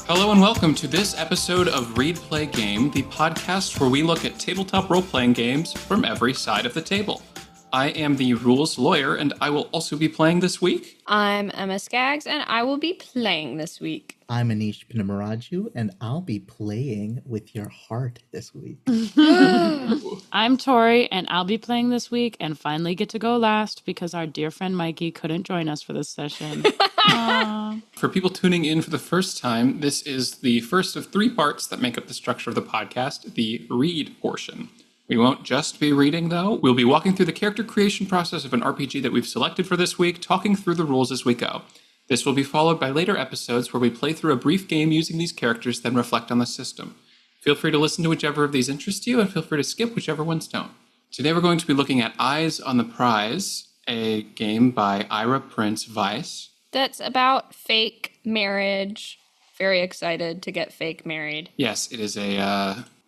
Hello and welcome to this episode of Read Play Game, the podcast where we look at tabletop role-playing games from every side of the table. I am the rules lawyer, and I will also be playing this week. I'm Emma Skaggs, and I will be playing this week. I'm Anish Pinamaraju, and I'll be playing with your heart this week. I'm Tori, and I'll be playing this week and finally get to go last because our dear friend Mikey couldn't join us for this session. For people tuning in for the first time, this is the first of three parts that make up the structure of the podcast, the read portion. We won't just be reading, though. We'll be walking through the character creation process of an RPG that we've selected for this week, talking through the rules as we go. This will be followed by later episodes where we play through a brief game using these characters, then reflect on the system. Feel free to listen to whichever of these interest you, and feel free to skip whichever ones don't. Today we're going to be looking at Eyes on the Prize, a game by Ira Prince Weiss. That's about fake marriage. Very excited to get fake married. Yes, it is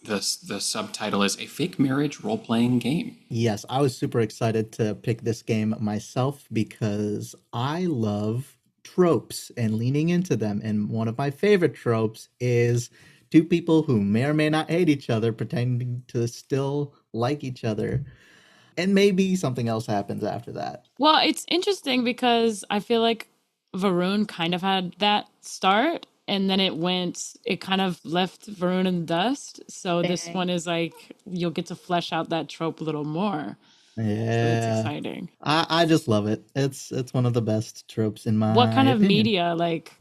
the subtitle is A Fake Marriage Role-Playing Game. Yes, I was super excited to pick this game myself because I love tropes and leaning into them. And one of my favorite tropes is two people who may or may not hate each other pretending to still like each other. And maybe something else happens after that. Well, it's interesting because I feel like Varun kind of had that start. And then it kind of left Varun in the dust. So this one is like, you'll get to flesh out that trope a little more. Yeah. So it's exciting. I just love it. It's one of the best tropes in my What kind of opinion. media, like,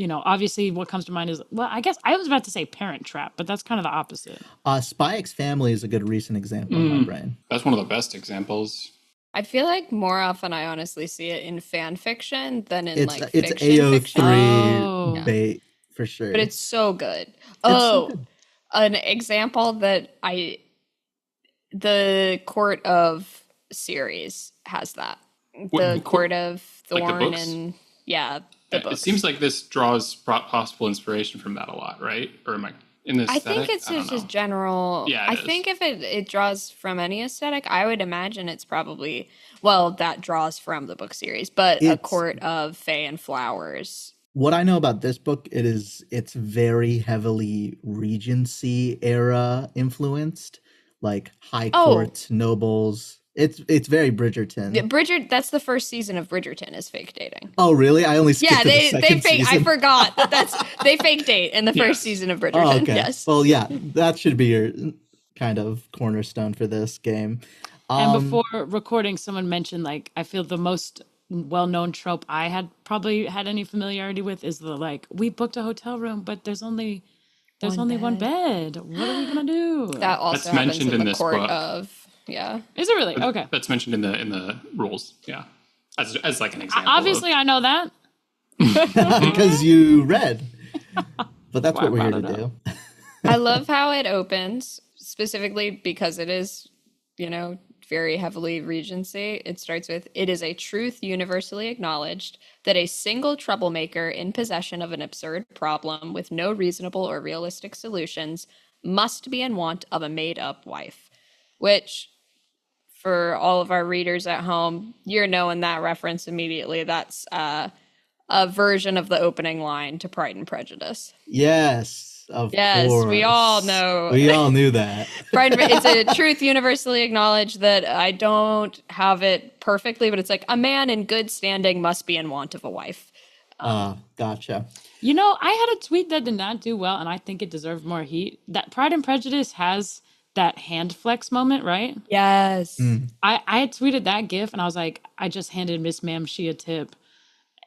obviously what comes to mind is, well, I guess I was about to say Parent Trap, but that's kind of the opposite. Spy X Family is a good recent example in my brain. That's one of the best examples. I feel like more often I honestly see it in fan fiction than in It's fiction AO3 fiction. Oh. bait for sure. But it's so good. so good. An example that the Court of series has that. The Court of like the Thorn books? and the books. It seems like this draws possible inspiration from that a lot, right? Or am I in this? I think it's just general. Yeah, I think if it draws from any aesthetic, I would imagine it's probably, that draws from the book series, but a Court of Fae and Flowers. What I know about this book, it's very heavily Regency era influenced, like high courts, nobles. It's very Bridgerton. Yeah, that's the first season of Bridgerton is fake dating. Oh, really? I only skipped to the second fake. season. I forgot they fake date in the first season of Bridgerton. Oh, okay. Yes. Well, yeah, that should be your kind of cornerstone for this game. And before recording, someone mentioned, like, I feel the most well-known trope I had probably had any familiarity with is the, like, we booked a hotel room, but there's only one bed. What are we gonna do? That also That's happens mentioned in in the this Court book. of Is it really? Okay. That's mentioned in the rules. Yeah, as like an example. Obviously, I know that. because you read. But that's what we're here to brought it do. I love how it opens, specifically because it is, very heavily Regency. It starts with, it is a truth universally acknowledged that a single troublemaker in possession of an absurd problem with no reasonable or realistic solutions must be in want of a made-up wife. Which, for all of our readers at home, you're knowing that reference immediately. That's a version of the opening line to Pride and Prejudice. Yes, of Yes, course. we all know. We all knew that. It's a truth universally acknowledged that I don't have it perfectly, but it's like a man in good standing must be in want of a wife. Gotcha. I had a tweet that did not do well, and I think it deserved more heat. That Pride and Prejudice has that hand flex moment, right? Yes. I had tweeted that gif, and I was like, I just handed Miss Ma'am she a tip.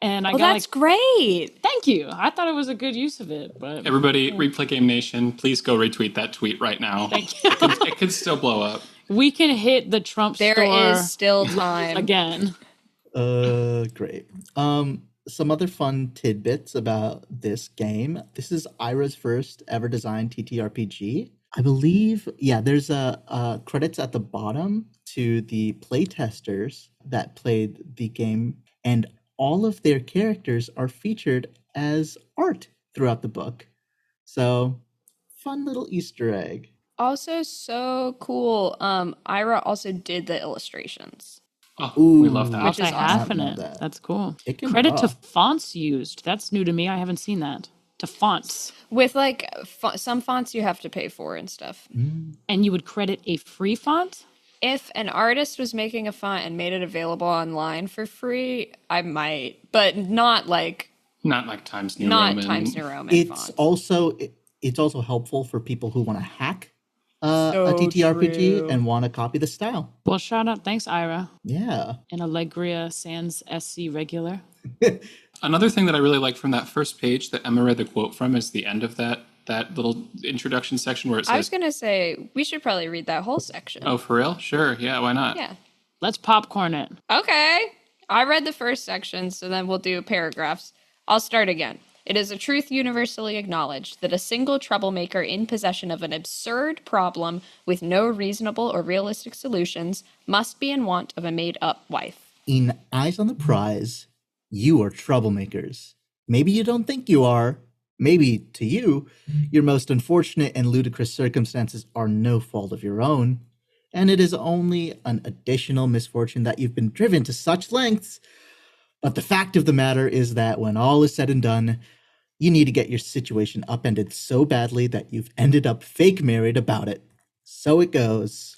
And I got that's great. Thank you. I thought it was a good use of it. But Everybody, Replay Game Nation, please go retweet that tweet right now. Thank you. It could still blow up. We can hit the Trump There store is still time. again. Great. Some other fun tidbits about this game. This is Ira's first ever designed TTRPG. I believe, there's a credits at the bottom to the playtesters that played the game, and all of their characters are featured as art throughout the book. So, fun little Easter egg. Also, so cool. Ira also did the illustrations. Oh, we love that. Which is Multi-hyphenate. awesome. That's cool. It can Credit to draw. fonts used. That's new to me. I haven't seen that. to fonts. With like some fonts you have to pay for and stuff. And you would credit a free font? If an artist was making a font and made it available online for free, I might, but not like Times New Roman. Times New Roman. It's also helpful for people who want to hack a So TTRPG true. and want to copy the style. Well, shout out. Thanks, Ira. Yeah. And Allegria Sans SC regular. Another thing that I really like from that first page that Emma read the quote from is the end of that little introduction section where it says, I was going to say, we should probably read that whole section. oh, for real? Sure. Yeah, why not? Yeah. Let's popcorn it. Okay. I read the first section, so then we'll do paragraphs. I'll start again. It is a truth universally acknowledged that a single troublemaker in possession of an absurd problem with no reasonable or realistic solutions must be in want of a made-up wife. In Eyes on the Prize, you are troublemakers. Maybe you don't think you are. Maybe, to you, your most unfortunate and ludicrous circumstances are no fault of your own, and it is only an additional misfortune that you've been driven to such lengths. But the fact of the matter is that when all is said and done, you need to get your situation upended so badly that you've ended up fake married about it. So it goes.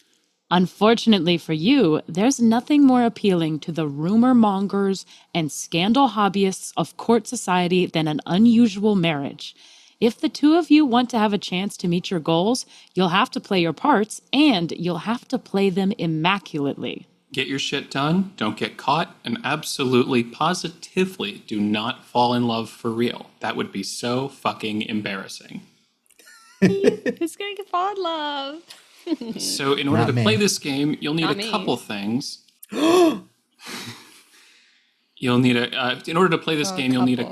Unfortunately for you, there's nothing more appealing to the rumor mongers and scandal hobbyists of court society than an unusual marriage. If the two of you want to have a chance to meet your goals, you'll have to play your parts, and you'll have to play them immaculately. Get your shit done, don't get caught, and absolutely, positively do not fall in love for real. That would be so fucking embarrassing. Who's going to fall in love? So in order Not to me. play this game, you'll need Not a me. couple things. You'll need in order to play this game, you'll need a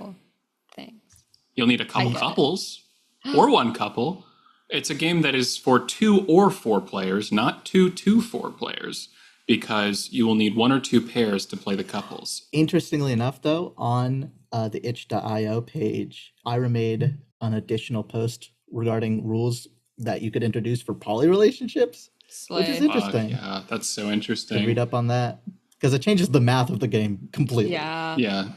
couple get it. couples or one couple. It's a game that is for 2 or 4 players, not 2 to 4 players, because you will need 1 or 2 pairs to play the couples. Interestingly enough, though, on the itch.io page, Ira made an additional post regarding rules that you could introduce for poly relationships, which is Slay. interesting. Yeah, that's so To interesting. read up on that, because it changes the math of the game completely. Yeah. Yeah.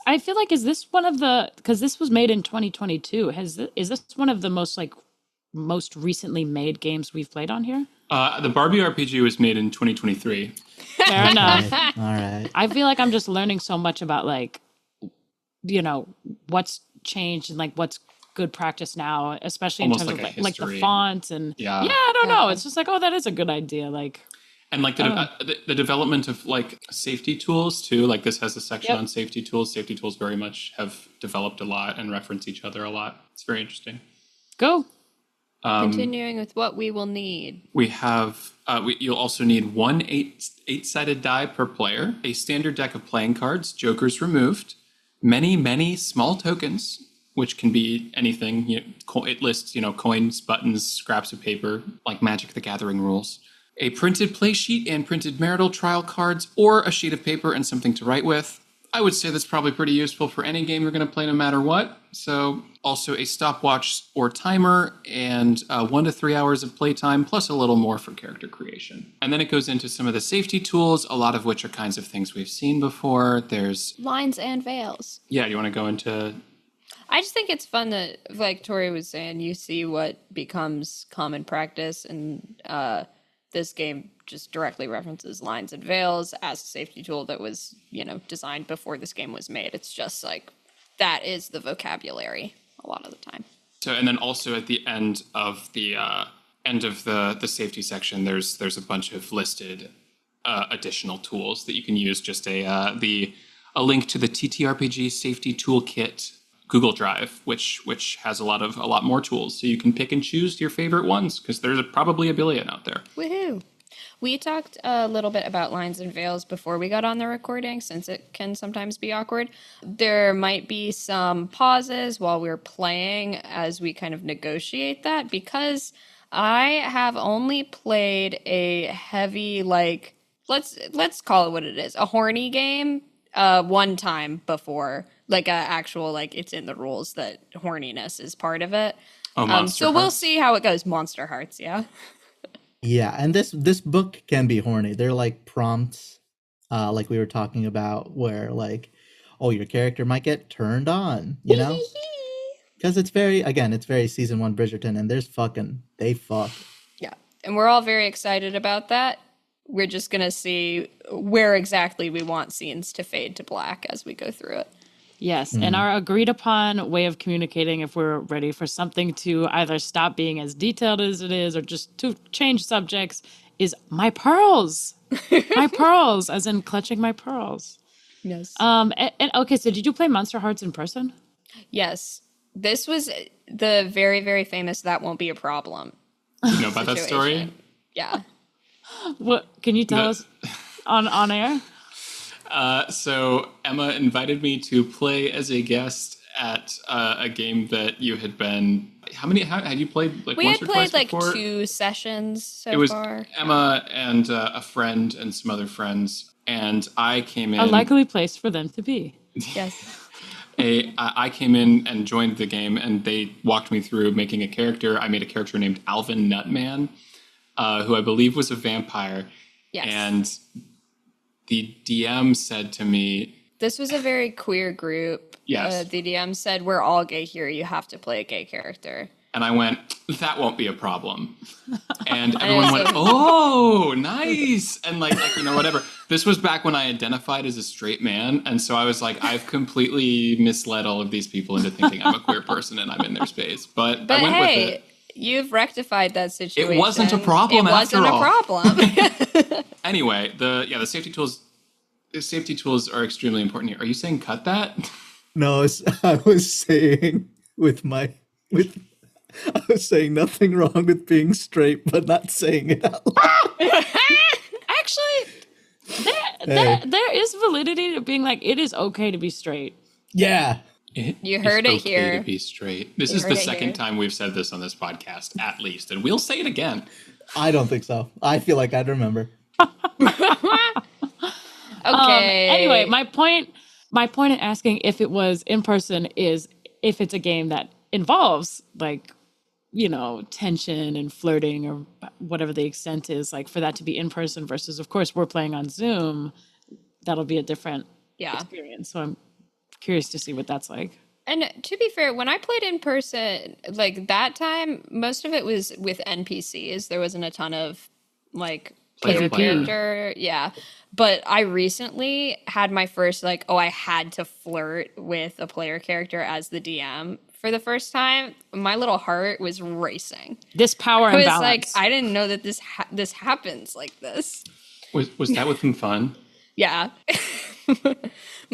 I feel like, is this one of the, because this was made in 2022, is this one of the most recently made games we've played on here? The Barbie RPG was made in 2023. Fair enough. All right. I feel like I'm just learning so much about, like, what's changed and like what's good practice now, especially Almost in terms like of a like the history. fonts and Yeah. I don't know. It's just like, oh, that is a good idea. Like, And like the development of like safety tools too. Like this has a section Yep. on safety tools. Safety tools very much have developed a lot and reference each other a lot. It's very interesting. go. Continuing with what we will need. We have you'll also need 1 eight-sided die per player, a standard deck of playing cards, jokers removed, many small tokens, which can be anything. It lists coins, buttons, scraps of paper, like Magic the Gathering rules. A printed play sheet and printed marital trial cards, or a sheet of paper and something to write with. I would say that's probably pretty useful for any game you're going to play no matter what. So also a stopwatch or timer and 1 to 3 hours of playtime, plus a little more for character creation. And then it goes into some of the safety tools, a lot of which are kinds of things we've seen before. There's, Lines and veils. yeah, you want to go into... I just think it's fun that, like Tori was saying, you see what becomes common practice, and this game just directly references lines and veils as a safety tool that was, designed before this game was made. It's just like, that is the vocabulary a lot of the time. So, and then also at the end of the safety section, there's a bunch of listed additional tools that you can use. Just a link to the TTRPG safety toolkit Google Drive, which has a lot more tools, so you can pick and choose your favorite ones because there's probably a billion out there. Woohoo! We talked a little bit about lines and veils before we got on the recording, since it can sometimes be awkward. There might be some pauses while we're playing as we kind of negotiate that, because I have only played a heavy, like, let's call it what it is, a horny game one time before, like a actual, like, it's in the rules that horniness is part of it. Oh, Monster so we'll Hearts. see how it goes. Monster Hearts, yeah. Yeah, and this book can be horny. They're like prompts, like we were talking about, where like, oh, your character might get turned on, Because it's very season 1 Bridgerton, and they fuck. Yeah. And we're all very excited about that. We're just going to see where exactly we want scenes to fade to black as we go through it. Yes, and our agreed upon way of communicating if we're ready for something to either stop being as detailed as it is or just to change subjects is my pearls. My pearls, as in clutching my pearls. Yes. And okay, so did you play Monster Hearts in person? Yes. This was the very, very famous That Won't Be a Problem. You know about that story? Yeah. What can you tell us on air? So Emma invited me to play as a guest at a game that you had been. How had you played? Like We once had or twice played like before? 2 sessions so It was far. Emma and a friend and some other friends, and I came in. A likely place for them to be. Yes. I came in and joined the game, and they walked me through making a character. I made a character named Alvin Nutman, who I believe was a vampire. Yes. And the DM said to me, This was a very queer group. Yes. The DM said, we're all gay here. You have to play a gay character. and I went, that won't be a problem. And everyone went, oh, nice. And like, whatever. This was back when I identified as a straight man. And so I was like, I've completely misled all of these people into thinking I'm a queer person and I'm in their space. But I went with it. You've rectified that situation. It wasn't a problem after all. It wasn't a problem. Anyway, the safety tools. The safety tools are extremely important here. Are you saying cut that? No, I was saying I was saying nothing wrong with being straight, but not saying it out loud. Actually, there is validity to being like, it is okay to be straight. Yeah. You heard it okay here. To be straight. This is the second time we've said this on this podcast, at least, and we'll say it again. I don't think so. I feel like I'd remember. Okay. Anyway, my point in asking if it was in person is if it's a game that involves like, tension and flirting or whatever the extent is, like for that to be in person versus, of course, we're playing on Zoom, that'll be a different experience. So I'm curious to see what that's like. And to be fair, when I played in person, like that time, most of it was with NPCs. There wasn't a ton of like player character. Yeah. But I recently had my first I had to flirt with a player character as the DM for the first time. My little heart was racing. This power I was imbalance. like, I didn't know that this happens like this. Was that with them fun? Yeah.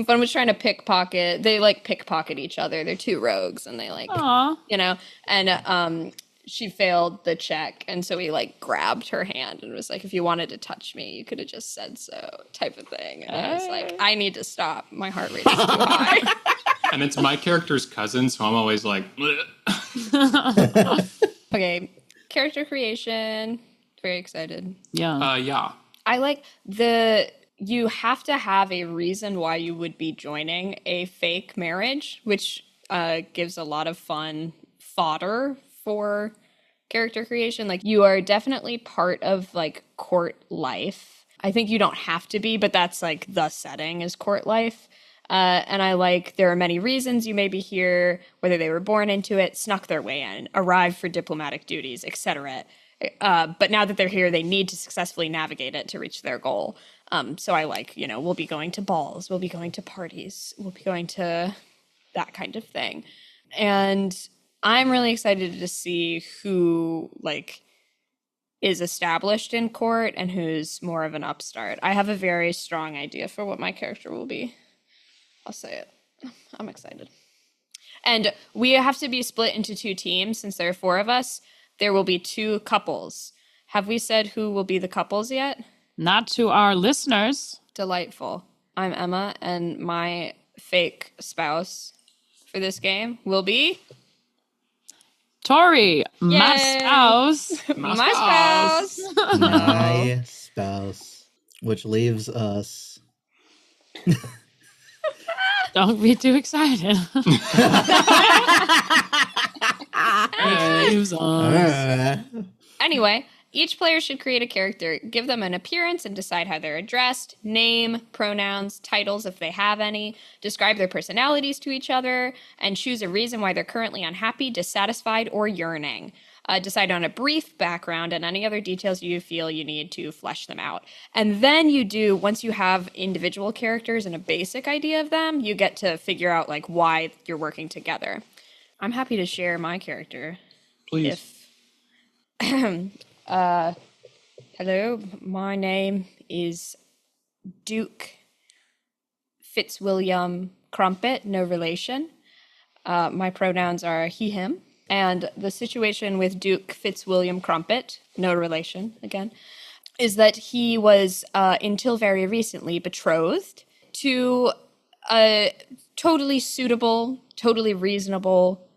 Fun was trying to pickpocket. They pickpocket each other. They're 2 rogues and they Aww. and she failed the check, and so he grabbed her hand and was like, if you wanted to touch me, you could have just said so, type of thing. And I was like, I need to stop. My heart rate is too high. And it's my character's cousin, so I'm always like, Okay, character creation. Very excited. Yeah. yeah. I like you have to have a reason why you would be joining a fake marriage, which gives a lot of fun fodder for character creation. Like, you are definitely part of court life. I think you don't have to be, but that's the setting is court life. And there are many reasons you may be here, whether they were born into it, snuck their way in, arrived for diplomatic duties, etc. But now that they're here, they need to successfully navigate it to reach their goal. So I we'll be going to balls, we'll be going to parties, we'll be going to that kind of thing. And I'm really excited to see who is established in court and who's more of an upstart. I have a very strong idea for what my character will be. I'll say it. I'm excited. And we have to be split into 2 teams. Since there are 4 of us, there will be 2 couples. Have we said who will be the couples yet? Not to our listeners. Delightful. I'm Emma, and my fake spouse for this game will be Tori, my Yay. spouse. my spouse. My spouse. Which leaves us. Don't be too excited. Leaves us. Anyway, Each player should create a character, give them an appearance, and decide how they're addressed, name, pronouns, titles if they have any, describe their personalities to each other, and choose a reason why they're currently unhappy, dissatisfied, or yearning. Decide on a brief background and any other details you feel you need to flesh them out. And then once you have individual characters and a basic idea of them, you get to figure out like why you're working together. I'm happy to share my character. Please. Hello, my name is Duke Fitzwilliam Crumpet, no relation. My pronouns are he, him. And the situation with Duke Fitzwilliam Crumpet, no relation again, is that he was, until very recently, betrothed to a totally suitable, totally reasonable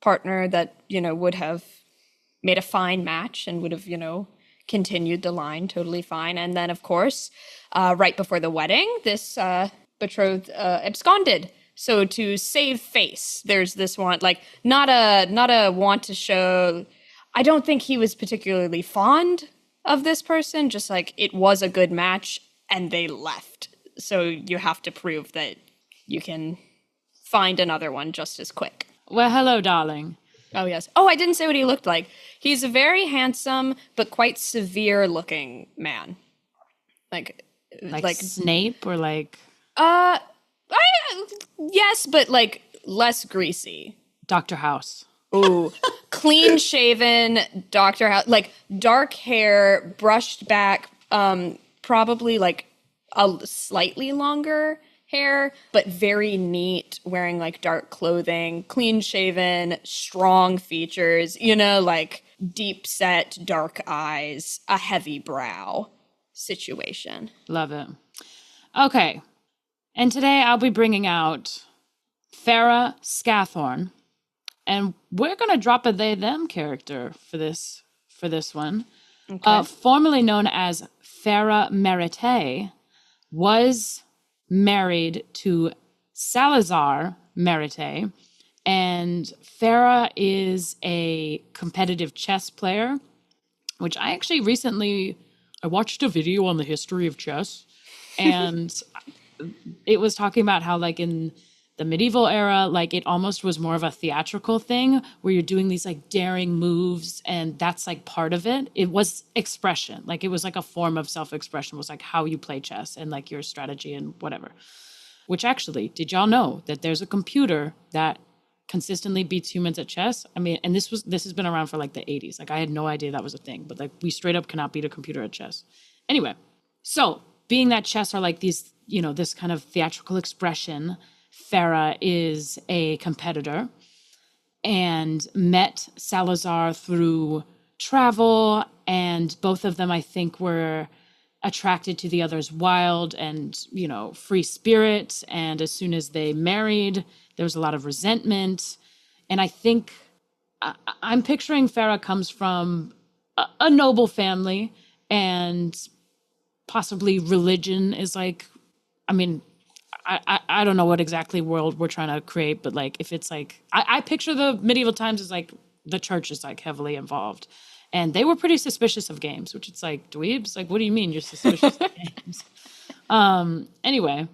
partner that, would have made a fine match and would have, continued the line totally fine. And then, of course, right before the wedding, this betrothed absconded. So to save face, there's this one, like not a want to show. I don't think he was particularly fond of this person. Just like it was a good match, and they left. So you have to prove that you can find another one just as quick. Well, hello, darling. Oh, yes. Oh, I didn't say what he looked like. He's a very handsome but quite severe-looking man. Like Snape or like... yes, but like less greasy. Dr. House. Ooh, clean-shaven Dr. House, like dark hair, brushed back, probably like a slightly longer hair, but very neat, wearing like dark clothing, clean-shaven, strong features, like deep-set dark eyes, a heavy brow situation. Love it. Okay. And today I'll be bringing out Farah Scathorn. And we're going to drop a they-them character for this one. Okay. Formerly known as Farah Merite, was married to Salazar Merite. And Farah is a competitive chess player, which I actually I watched a video on the history of chess. And it was talking about how like in the medieval era, like it almost was more of a theatrical thing where you're doing these like daring moves, and that's like part of it. It was expression. Like it was like a form of self-expression, was like how you play chess and like your strategy and whatever. Which actually, did y'all know that there's a computer that consistently beats humans at chess? I mean, and this has been around for like the 80s. Like I had no idea that was a thing, but like we straight up cannot beat a computer at chess. Anyway, so being that chess are like these, this kind of theatrical expression, Farah is a competitor and met Salazar through travel, and both of them, I think, were attracted to the other's wild and, free spirit. And as soon as they married, there was a lot of resentment. And I think I'm picturing Farah comes from a noble family, and possibly religion is like, I don't know what exactly world we're trying to create, but like if it's like, I picture the medieval times as like the church is like heavily involved. And they were pretty suspicious of games, which it's like, dweebs? Like, what do you mean you're suspicious of games? Anyway,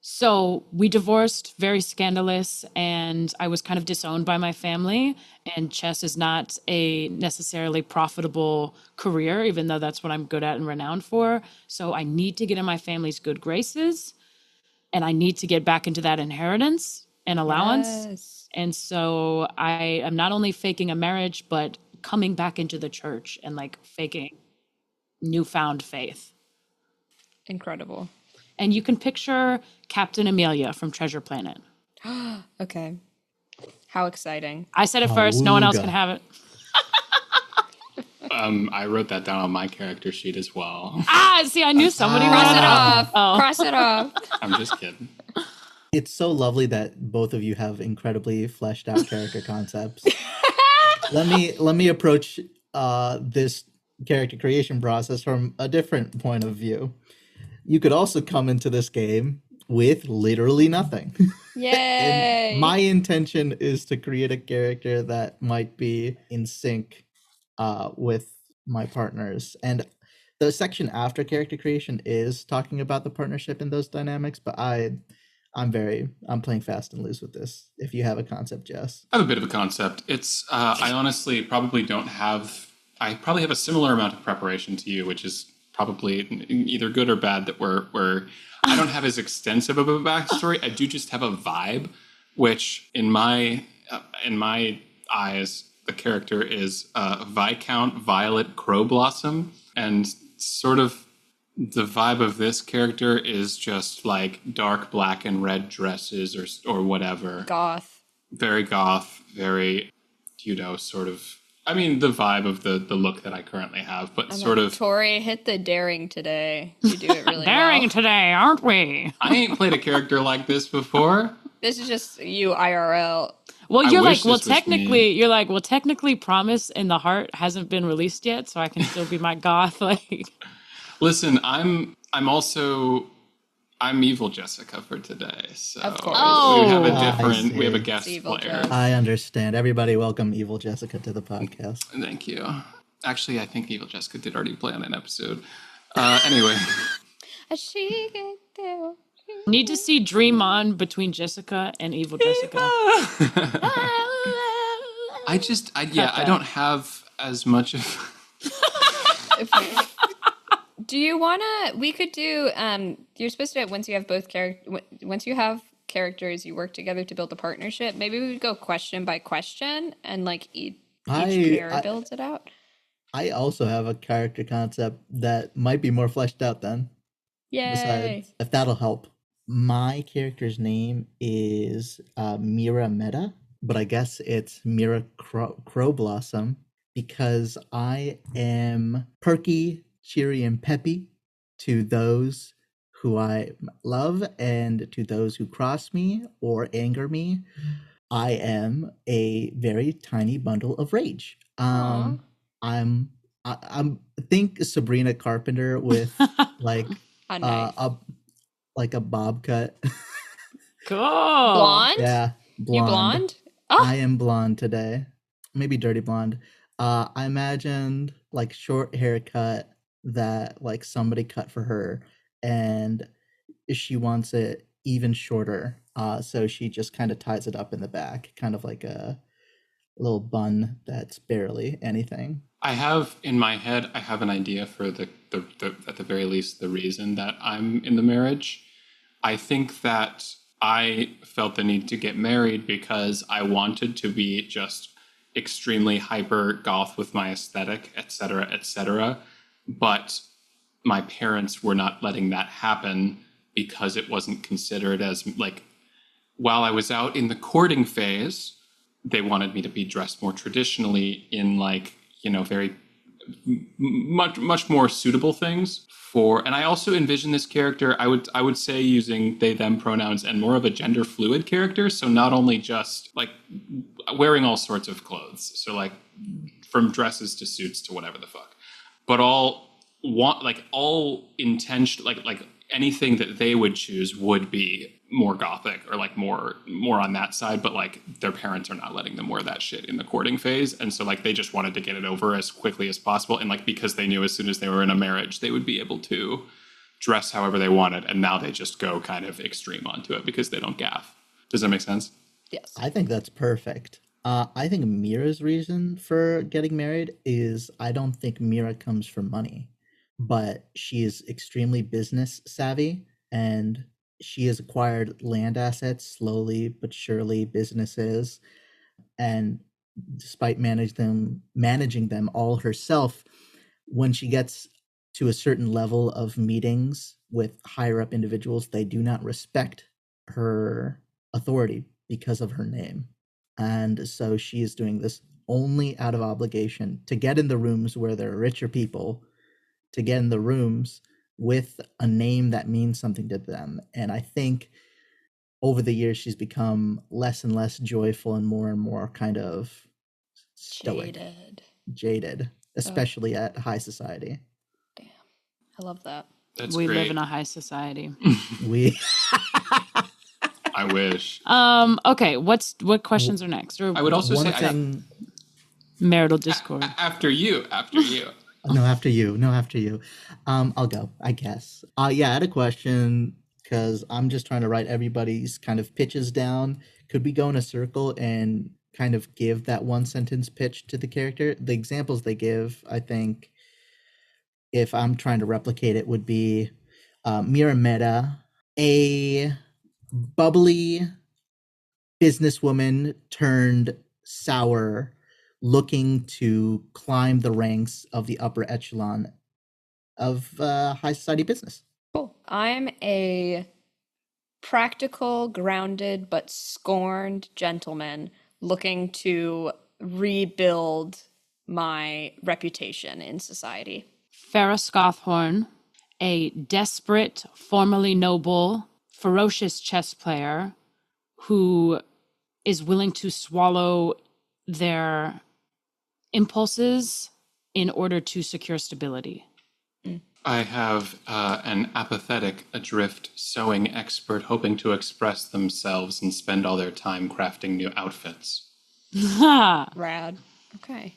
so we divorced, very scandalous, and I was kind of disowned by my family. And chess is not a necessarily profitable career, even though that's what I'm good at and renowned for. So I need to get in my family's good graces, and I need to get back into that inheritance and allowance. Yes. And so I am not only faking a marriage, but coming back into the church and like faking newfound faith. Incredible. And you can picture Captain Amelia from Treasure Planet. Okay. How exciting. I said it first. No one else can have it. I wrote that down on my character sheet as well. See, I knew somebody Cross wrote it off. Oh. Cross it off. I'm just kidding. It's so lovely that both of you have incredibly fleshed out character concepts. Let me approach this character creation process from a different point of view. You could also come into this game with literally nothing. Yay! And my intention is to create a character that might be in sync with my partners. And the section after character creation is talking about the partnership in those dynamics, but I'm playing fast and loose with this. If you have a concept, Jess. I have a bit of a concept. It's I honestly probably don't have. I probably have a similar amount of preparation to you, which is probably either good or bad. That we're I don't have as extensive of a backstory. I do just have a vibe, which in my eyes, the character is Viscount Violet Crowblossom, and sort of the vibe of this character is just like dark black and red dresses or whatever. Goth. Very goth, very, sort of. I mean, the vibe of the look that I currently have, but sort of. Tori, hit the daring today. You do it really Daring well. today, aren't we? I ain't played a character like this before. This is just you IRL. Well, I you're wish like, well, this was technically, Promise in the Heart hasn't been released yet, so I can still be my goth. Like, Listen, I'm evil Jessica for today, so Of course. we have I we have a see. guest Evil player. Jess. I understand. Everybody welcome Evil Jessica to the podcast. Thank you. Actually, I think evil Jessica did already play on an episode. Anyway. need to see Dream On between Jessica and Evil Jessica. I don't have as much of. Do you wanna? We could do. You're supposed to once you have both once you have characters, you work together to build a partnership. Maybe we would go question by question, and like each player builds it out. I also have a character concept that might be more fleshed out then. Yay! Besides, if that'll help. My character's name is Mira Meta, but I guess it's Mira Crowblossom because I am perky, cheery, and peppy to those who I love and to those who cross me or anger me. I am a very tiny bundle of rage. Aw. I'm think Sabrina Carpenter with like A knife. a bob cut. Cool. Blonde? Yeah, blonde. You blonde? Oh, I am blonde today. Maybe dirty blonde. I imagined like short haircut that like somebody cut for her, and she wants it even shorter. So she just kind of ties it up in the back, kind of like a little bun that's barely anything. I have in my head, I have an idea for the at the very least the reason that I'm in the marriage. I think that I felt the need to get married because I wanted to be just extremely hyper goth with my aesthetic, etc., etc. But my parents were not letting that happen because it wasn't considered as like, while I was out in the courting phase, they wanted me to be dressed more traditionally in like, very much more suitable things for, and I also envision this character, I would say using they them pronouns and more of a gender fluid character. So not only just like wearing all sorts of clothes, so like from dresses to suits to whatever the fuck, but all intention, like anything that they would choose would be more gothic or like more on that side, but like their parents are not letting them wear that shit in the courting phase, and so like they just wanted to get it over as quickly as possible, and like because they knew as soon as they were in a marriage they would be able to dress however they wanted, and now they just go kind of extreme onto it because they don't gaff. Does that make sense? yes. I think that's perfect. I think Mira's reason for getting married is I don't think Mira comes for money, but she is extremely business savvy, and she has acquired land assets slowly but surely, businesses, and despite managing them all herself, when she gets to a certain level of meetings with higher up individuals, they do not respect her authority because of her name. And so she is doing this only out of obligation to get in the rooms where there are richer people, to get in the rooms with a name that means something to them. And I think over the years she's become less and less joyful and more kind of stoic, jaded, especially at high society. Damn. I love that. That's We great. live in a high society. We I wish. Okay, what questions are next? Or I would also one say thing marital discord. after you. No, after you. No, after you. I'll go, I guess. Yeah, I had a question because I'm just trying to write everybody's kind of pitches down. Could we go in a circle and kind of give that one sentence pitch to the character? The examples they give, I think, if I'm trying to replicate it, would be Mirameta, a bubbly businesswoman turned sour, looking to climb the ranks of the upper echelon of high society business. Cool. I'm a practical, grounded, but scorned gentleman looking to rebuild my reputation in society. Farrah Scothorn, a desperate, formerly noble, ferocious chess player who is willing to swallow their impulses in order to secure stability. I have an apathetic, adrift sewing expert hoping to express themselves and spend all their time crafting new outfits. Rad. Okay.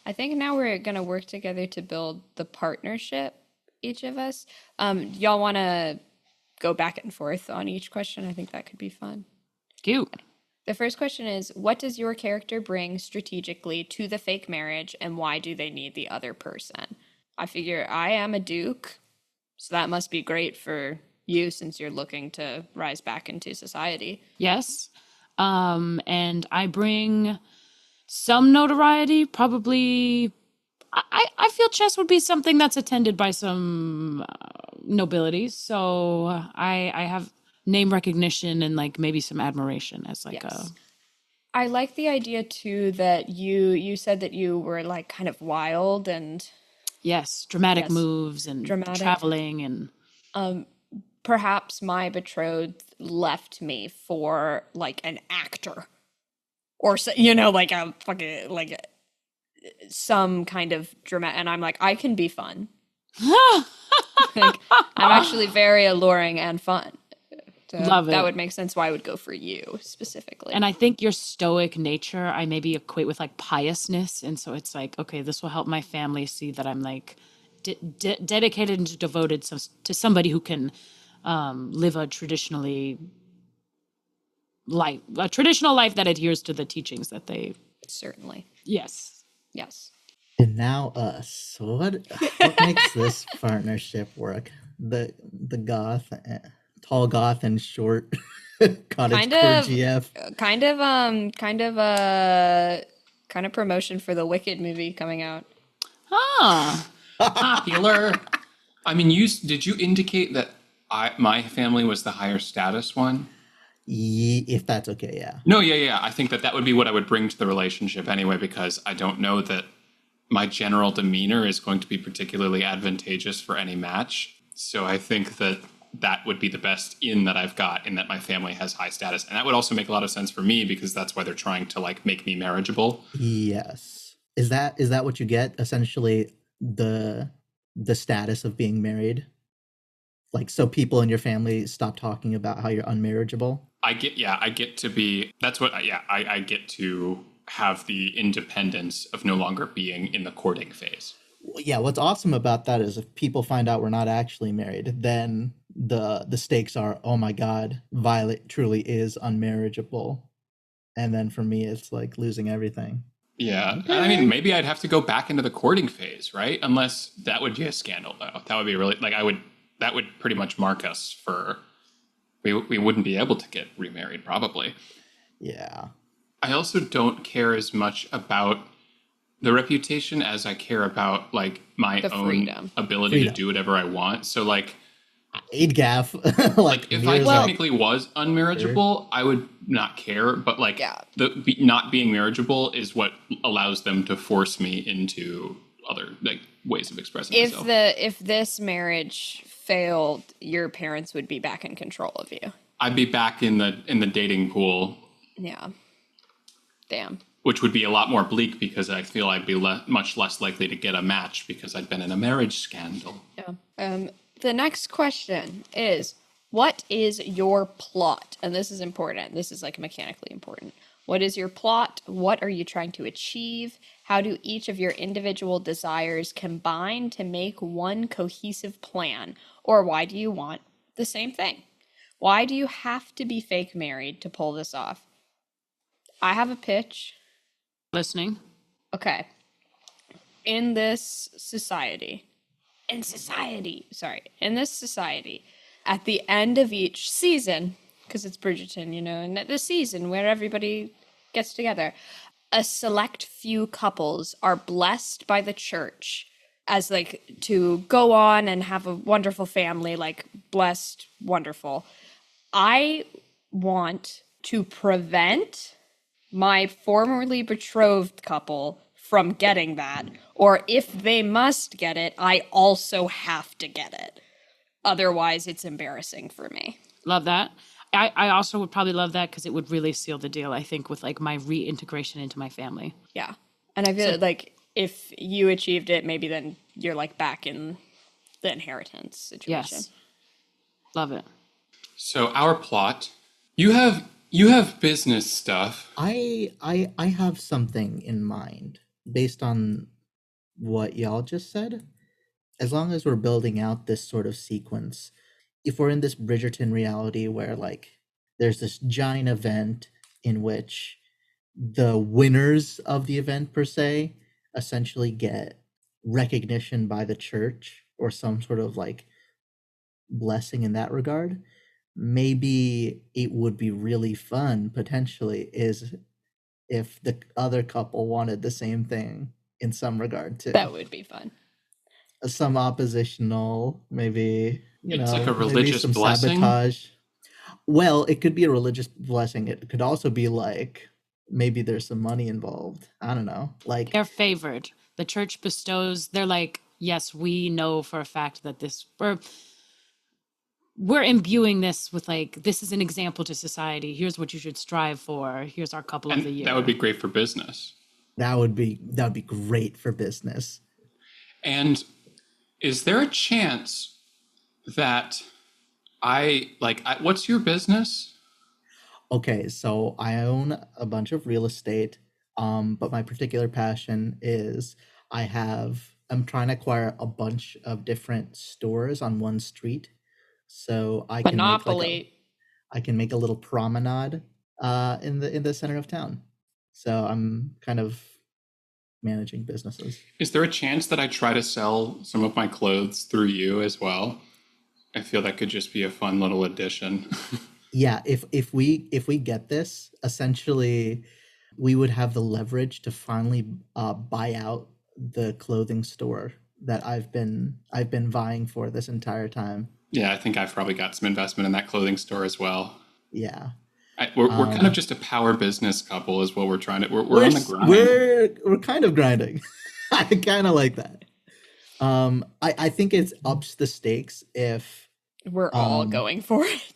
I think now we're going to work together to build the partnership, each of us. Y'all want to go back and forth on each question? I think that could be fun. Cute. The first question is, what does your character bring strategically to the fake marriage, and why do they need the other person? I figure I am a duke, so that must be great for you since you're looking to rise back into society. Yes. And I bring some notoriety, probably. I feel chess would be something that's attended by some nobility. So I have name recognition and like maybe some admiration as like Yes. I like the idea too that you said that you were like kind of wild and dramatic Yes. moves and Dramatic. traveling and perhaps my betrothed left me for like an actor or so, like a fucking like some kind of drama, and I'm like, I can be fun. Like, I'm actually very alluring and fun. So Love it. That would make sense why I would go for you specifically. And I think your stoic nature, I maybe equate with like piousness. And so it's like, okay, this will help my family see that I'm like dedicated and devoted to somebody who can live a traditional life that adheres to the teachings that they. Certainly. Yes. And now us. What makes this partnership work? The goth, tall goth and short cottage core GF. Kind of promotion for the Wicked movie coming out. Popular. I mean, did you indicate that my family was the higher status one? If that's okay, yeah. No, yeah. I think that would be what I would bring to the relationship anyway, because I don't know that my general demeanor is going to be particularly advantageous for any match. So I think that would be the best in that I've got, in that my family has high status. And that would also make a lot of sense for me, because that's why they're trying to like make me marriageable. Yes. Is that what you get? Essentially the status of being married? Like, so people in your family stop talking about how you're unmarriageable? I get to have the independence of no longer being in the courting phase. Yeah, what's awesome about that is if people find out we're not actually married, then the stakes are, oh my God, Violet truly is unmarriageable. And then for me, it's like losing everything. Yeah. I mean, maybe I'd have to go back into the courting phase, right? Unless that would be a scandal, though. That would be really, like, that would pretty much mark us for, we wouldn't be able to get remarried, probably. Yeah. I also don't care as much about the reputation as I care about, like, my own ability to do whatever I want. So, like, aid gaff. like if I technically was unmarriageable, I would not care. But like, not being marriageable is what allows them to force me into other like ways of expressing myself. If this marriage failed, your parents would be back in control of you. I'd be back in the dating pool. Yeah. Damn. Which would be a lot more bleak, because I feel I'd be much less likely to get a match because I'd been in a marriage scandal. Yeah. The next question is, what is your plot? And this is important. This is like mechanically important. What is your plot? What are you trying to achieve? How do each of your individual desires combine to make one cohesive plan? Or why do you want the same thing? Why do you have to be fake married to pull this off? I have a pitch. Listening. Okay. In this society, at the end of each season, because it's Bridgerton, you know, and the season where everybody gets together, a select few couples are blessed by the church as like to go on and have a wonderful family, like blessed, wonderful. I want to prevent my formerly betrothed couple from getting that, or if they must get it, I also have to get it. Otherwise, it's embarrassing for me. Love that. I also would probably love that because it would really seal the deal, I think, with like my reintegration into my family. Yeah. And I feel like if you achieved it, maybe then you're like back in the inheritance situation. Yes. Love it. So our plot, you have business stuff. I have something in mind based on what y'all just said. As long as we're building out this sort of sequence, if we're in this Bridgerton reality where like there's this giant event in which the winners of the event per se essentially get recognition by the church or some sort of like blessing in that regard, maybe it would be really fun potentially is if the other couple wanted the same thing in some regard too. That would be fun. Some oppositional, maybe, It's like a maybe religious some blessing? sabotage. Well, it could be a religious blessing. It could also be like maybe there's some money involved. I don't know. Like They're favored. The church bestows, they're like, yes, we know for a fact that we're imbuing this with like, this is an example to society. Here's what you should strive for. Here's our couple of the And year. that would be great for business. that would be great for business. And is there a chance that what's your business? Okay, so I own a bunch of real estate, but my particular passion is I'm trying to acquire a bunch of different stores on one street, so I can Monopoly. make a little promenade in the center of town. So I'm kind of managing businesses. Is there a chance that I try to sell some of my clothes through you as well? I feel that could just be a fun little addition. Yeah, if we get this, essentially, we would have the leverage to finally buy out the clothing store that I've been vying for this entire time. Yeah, I think I've probably got some investment in that clothing store as well. Yeah, We're kind of just a power business couple is what we're trying to, we're on the grind. We're kind of grinding. I kind of like that. I think it ups the stakes if We're all going for it.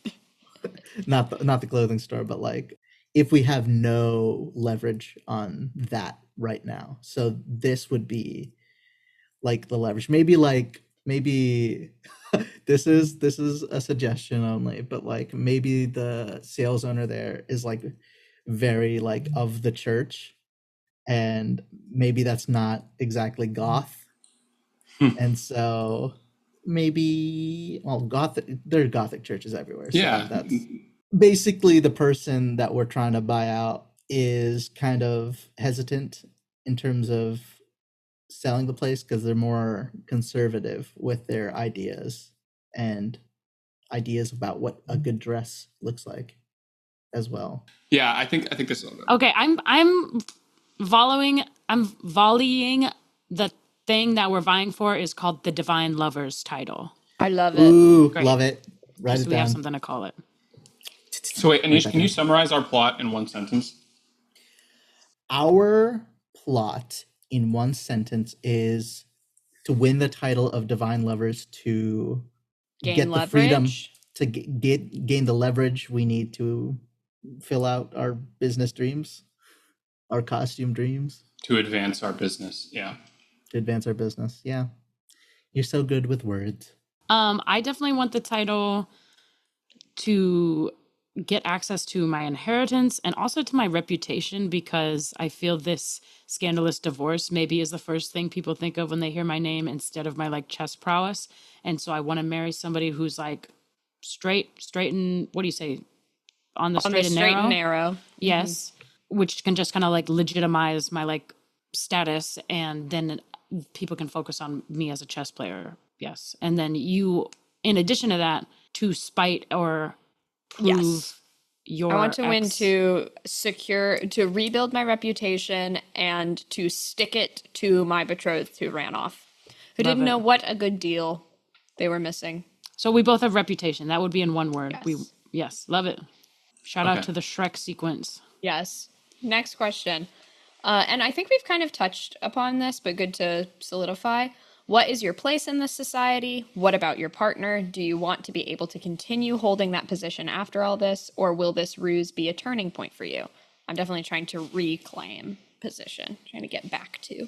not the clothing store, but like if we have no leverage on that right now. So this would be like the leverage. Maybe this is a suggestion only, but like maybe the sales owner there is like very like of the church, and maybe that's not exactly goth. And so maybe there are gothic churches everywhere. So Yeah. that's basically the person that we're trying to buy out is kind of hesitant in terms of selling the place because they're more conservative with their ideas and ideas about what a good dress looks like as well. Yeah, I think this is Okay, I'm volleying the thing that we're vying for is called the Divine Lovers title. I love it. Ooh, Great. love it. Write Just it so we have down. something to call it. So wait, Anish, can you summarize our plot in one sentence? Our plot in one sentence is to win the title of Divine Lovers, to Gain get leverage. the freedom, to gain the leverage we need to fill out our business dreams, our costume dreams, To advance our business, yeah. to advance our business. Yeah. You're so good with words. I definitely want the title to get access to my inheritance and also to my reputation, because I feel this scandalous divorce maybe is the first thing people think of when they hear my name instead of my like chess prowess. And so I want to marry somebody who's like straight and what do you say? On the On the straight and straight narrow. and narrow. Yes. Which can just kind of like legitimize my like status, and then people can focus on me as a chess player. Yes. And then you, in addition to that, to spite or prove Yes. your I want to win ex- to rebuild my reputation and to stick it to my betrothed who ran off, who Love didn't it. know what a good deal they were missing. So we both have reputation. That would be in one word. Yes. Yes, love it. Shout Okay. out to the Shrek sequence. Yes. Next question. And I think we've kind of touched upon this, but good to solidify. What is your place in this society? What about your partner? Do you want to be able to continue holding that position after all this, or will this ruse be a turning point for you? I'm definitely trying to reclaim position, trying to get back to.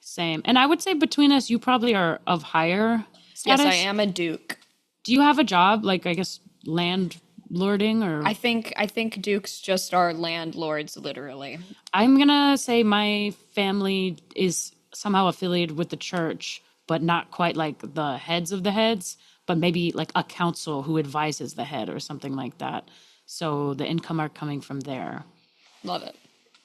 Same. And I would say between us, you probably are of higher status. Yes, I am a duke. Do you have a job, like I guess landlording or? I think dukes just are landlords, literally. I'm gonna say my family is somehow affiliated with the church, but not quite like the heads of the heads, but maybe like a council who advises the head or something like that. So the income are coming from there. Love it.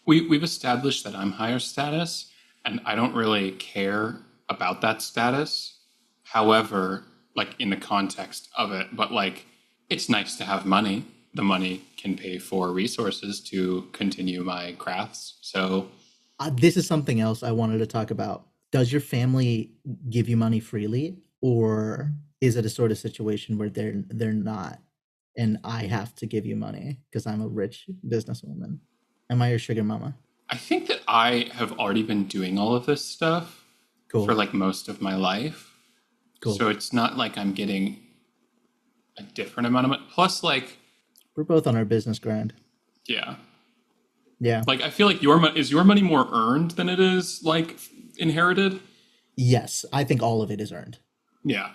We've established that I'm higher status, and I don't really care about that status. However, like in the context of it, but like it's nice to have money. The money can pay for resources to continue my crafts. So This is something else I wanted to talk about. Does your family give you money freely, or is it a sort of situation where they're not, and I have to give you money because I'm a rich businesswoman? Am I your sugar mama? I think that I have already been doing all of this stuff Cool. for like most of my life. Cool. So it's not like I'm getting a different amount of money. Plus, like, We're both on our business grind. yeah. Yeah. Like, I feel like is your money more earned than it is like inherited? Yes, I think all of it is earned. Yeah.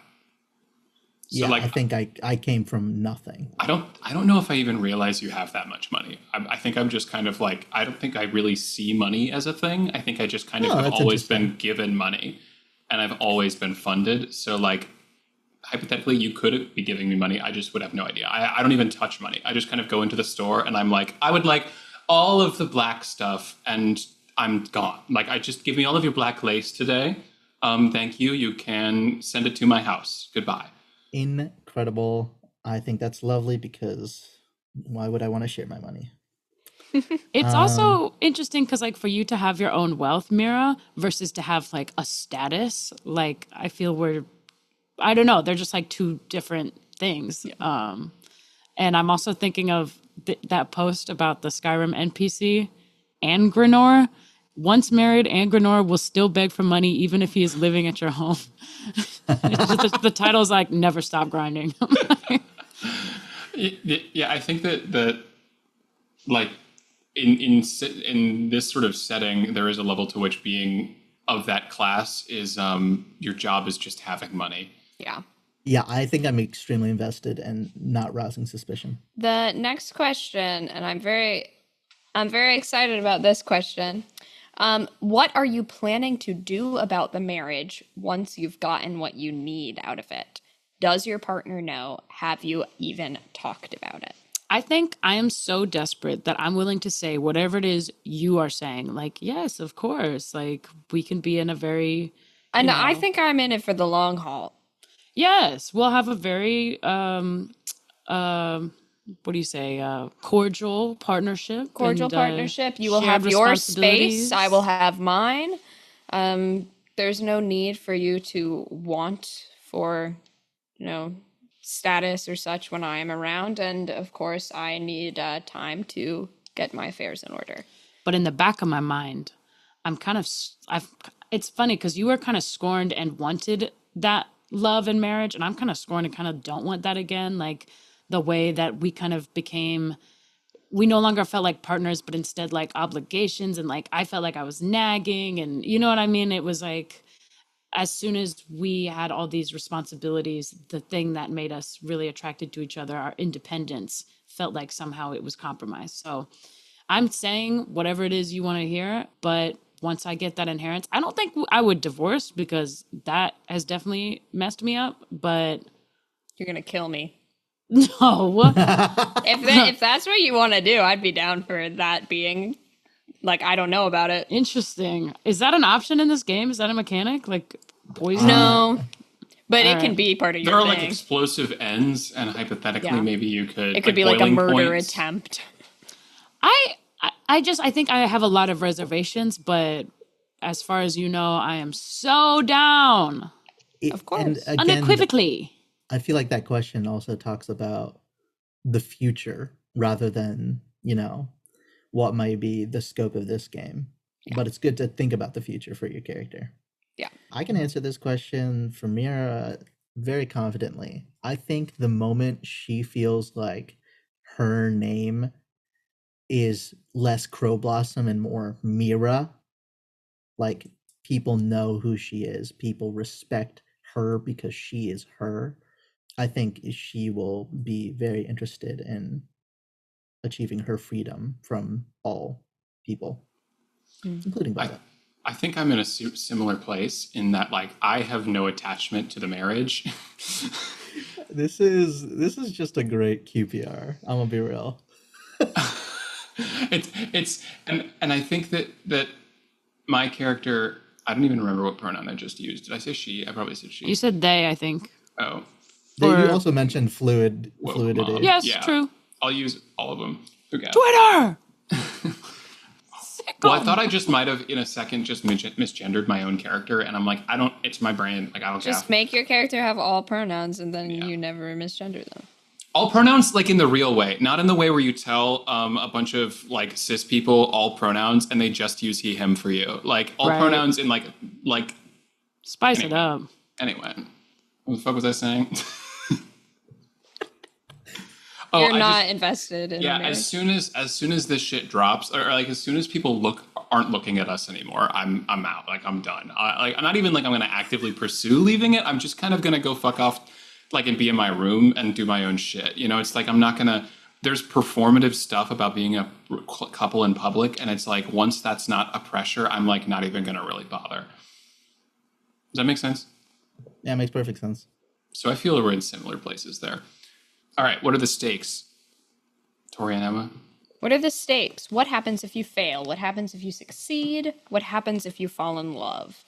So Yeah, like, I think I came from nothing. I don't know if I even realize you have that much money. I think I'm just kind of like, I don't think I really see money as a thing. I think I just kind of Oh, have that's always interesting. been given money, and I've always been funded. So like, hypothetically, you could be giving me money. I just would have no idea. I don't even touch money. I just kind of go into the store and I'm like, I would like all of the black stuff, and I'm gone. Like, I just give me all of your black lace today. Thank you. You can send it to my house. Goodbye. Incredible. I think that's lovely, because why would I want to share my money? It's also interesting because, like, for you to have your own wealth, Mira, versus to have like a status, like, I feel I don't know, they're just like two different things. And I'm also thinking of that post about the Skyrim NPC, Angrenor. Once married, Angrenor will still beg for money even if he is living at your home. It's just, the title's like, never stop grinding. Yeah, I think that like in this sort of setting, there is a level to which being of that class is your job is just having money. Yeah. Yeah, I think I'm extremely invested and not rousing suspicion. The next question, and I'm very excited about this question. What are you planning to do about the marriage once you've gotten what you need out of it? Does your partner know? Have you even talked about it? I think I am so desperate that I'm willing to say whatever it is you are saying. Like, yes, of course. Like, we can be in a very, And I think I'm in it for the long haul. yes, we'll have a very, what do you say, cordial partnership. Cordial and, partnership. You will shared have your responsibilities. space. I will have mine. There's no need for you to want for, status or such when I am around. And of course, I need time to get my affairs in order. But in the back of my mind, I'm kind of, it's funny because you were kind of scorned and wanted that love and marriage, and I'm kind of scorned and kind of don't want that again. Like, the way that we kind of became, we no longer felt like partners, but instead like obligations. And like, I felt like I was nagging, and you know what I mean? It was like, as soon as we had all these responsibilities, the thing that made us really attracted to each other, our independence, felt like somehow it was compromised. So I'm saying whatever it is you want to hear, but once I get that inheritance, I don't think I would divorce because that has definitely messed me up, but You're gonna kill me. no. If that's what you want to do, I'd be down for that being like, I don't know about it. Interesting. Is that an option in this game? Is that a mechanic? Like poison? No, but it can Alright. be part of There your are like thing. explosive ends, and hypothetically, Yeah. maybe you could. It could be like a boiling murder points. attempt. I think I have a lot of reservations, but as far as you know, I am so down. Of course. And again, Unequivocally. I feel like that question also talks about the future rather than, what might be the scope of this game. Yeah. But it's good to think about the future for your character. Yeah. I can answer this question for Mira very confidently. I think the moment she feels like her name is less Crow Blossom and more Mira, like people know who she is, people respect her because she is her, I think she will be very interested in achieving her freedom from all people, including Bella. I think I'm in a similar place in that, like, I have no attachment to the marriage. This is just a great QPR. I'm gonna be real. And I think that my character, I don't even remember what pronoun I just used. Did I say she? I probably said she. You said they, I think. Oh, You Or- also mentioned fluidity. mom. Yes, Yeah. true. I'll use all of them. Okay. Twitter! Well, I thought I just might have, in a second, just misgendered my own character, and I'm like, it's my brain. Like, I don't Just care. make your character have all pronouns, and then Yeah. you never misgender them. All pronouns, like in the real way, not in the way where you tell a bunch of like cis people all pronouns and they just use he, him for you. Like all Right. pronouns in like Spice Anyway. it up. anyway. What the fuck was I saying? You're I not just- invested in yeah. marriage. As soon as this shit drops, or like as soon as people aren't looking at us anymore, I'm out. Like I'm done. I'm not even like I'm gonna actively pursue leaving it. I'm just kind of gonna go fuck off, like, and be in my room and do my own shit. It's like I'm not gonna. There's performative stuff about being a couple in public, and it's like once that's not a pressure, I'm like not even gonna really bother. Does that make sense? Yeah, it makes perfect sense. So I feel we're in similar places there. All right, what are the stakes, Tori and Emma? What are the stakes? What happens if you fail? What happens if you succeed? What happens if you fall in love?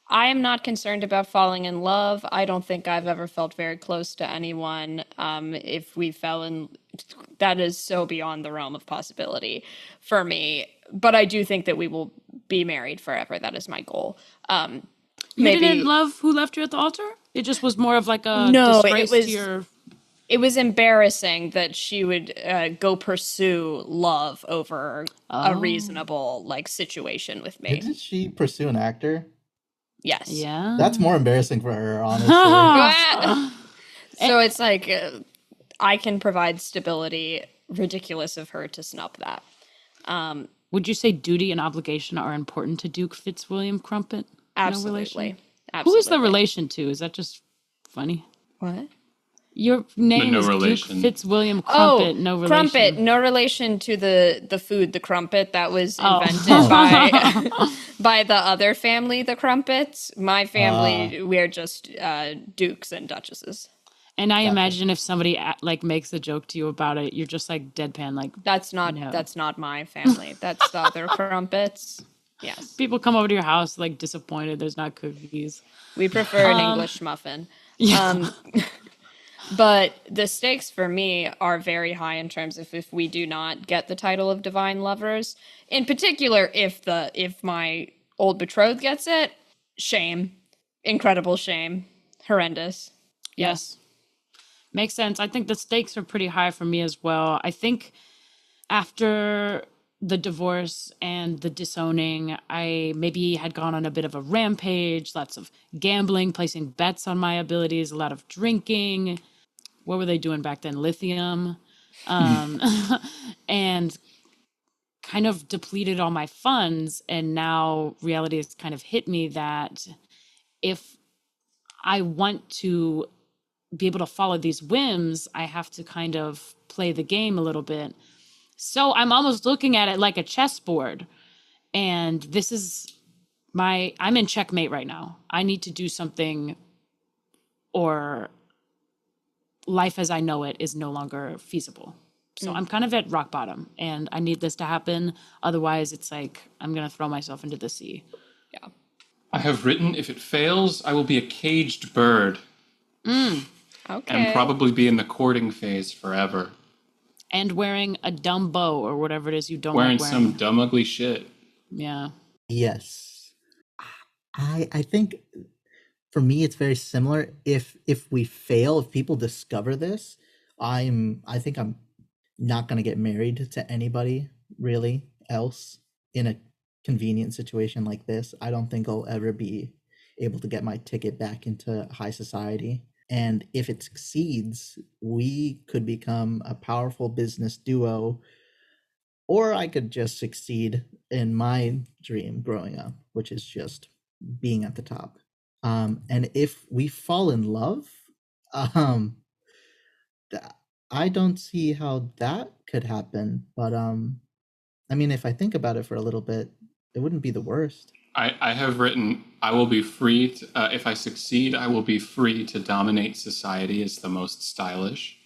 I am not concerned about falling in love. I don't think I've ever felt very close to anyone. If we fell in, that is so beyond the realm of possibility for me. But I do think that we will be married forever. That is my goal. You didn't love who left you at the altar? It just was more of like a No, it disgrace was- to your... It was embarrassing that she would go pursue love over a reasonable situation with me. Didn't she pursue an actor? Yes. Yeah. That's more embarrassing for her, honestly. So it's like I can provide stability. Ridiculous of her to snub that. Would you say duty and obligation are important to Duke Fitzwilliam Crumpet? No Absolutely. relation? Absolutely. Who is the relation to? Is that just funny? What? Your name no is relation. Duke Fitzwilliam Crumpet. No relation. Crumpet. No relation to the food, the crumpet that was invented by the other family, the Crumpets. My family, we're just dukes and duchesses. And I imagine if somebody like makes a joke to you about it, you're just like deadpan, like That's not No. that's not my family. That's the other Crumpets. Yes. people come over to your house like disappointed there's not cookies. We prefer an English muffin. But the stakes for me are very high in terms of if we do not get the title of divine lovers. In particular, if my old betrothed gets it, shame. Incredible shame. Horrendous. Yes. Makes sense. I think the stakes are pretty high for me as well. I think after the divorce and the disowning, I maybe had gone on a bit of a rampage, lots of gambling, placing bets on my abilities, a lot of drinking. What were they doing back then? Lithium. And kind of depleted all my funds. And now reality has kind of hit me that if I want to be able to follow these whims, I have to kind of play the game a little bit. So I'm almost looking at it like a chessboard. And this is I'm in checkmate right now. I need to do something, or life as I know it is no longer feasible. So I'm kind of at rock bottom, and I need this to happen. Otherwise, it's like I'm going to throw myself into the sea. Yeah. I have written, if it fails, I will be a caged bird. Okay. And probably be in the courting phase forever. And wearing a dumb bow or whatever it is you don't Wearing like wearing. some dumb, ugly shit. Yeah. Yes. I think for me it's very similar. If we fail, if people discover this, I think I'm not going to get married to anybody really else in a convenient situation like this. I don't think I'll ever be able to get my ticket back into high society. And if it succeeds, we could become a powerful business duo, or I could just succeed in my dream growing up, which is just being at the top. And if we fall in love, I don't see how that could happen. But I mean, if I think about it for a little bit, it wouldn't be the worst. I have written, I will be free, if I succeed, I will be free to dominate society as the most stylish.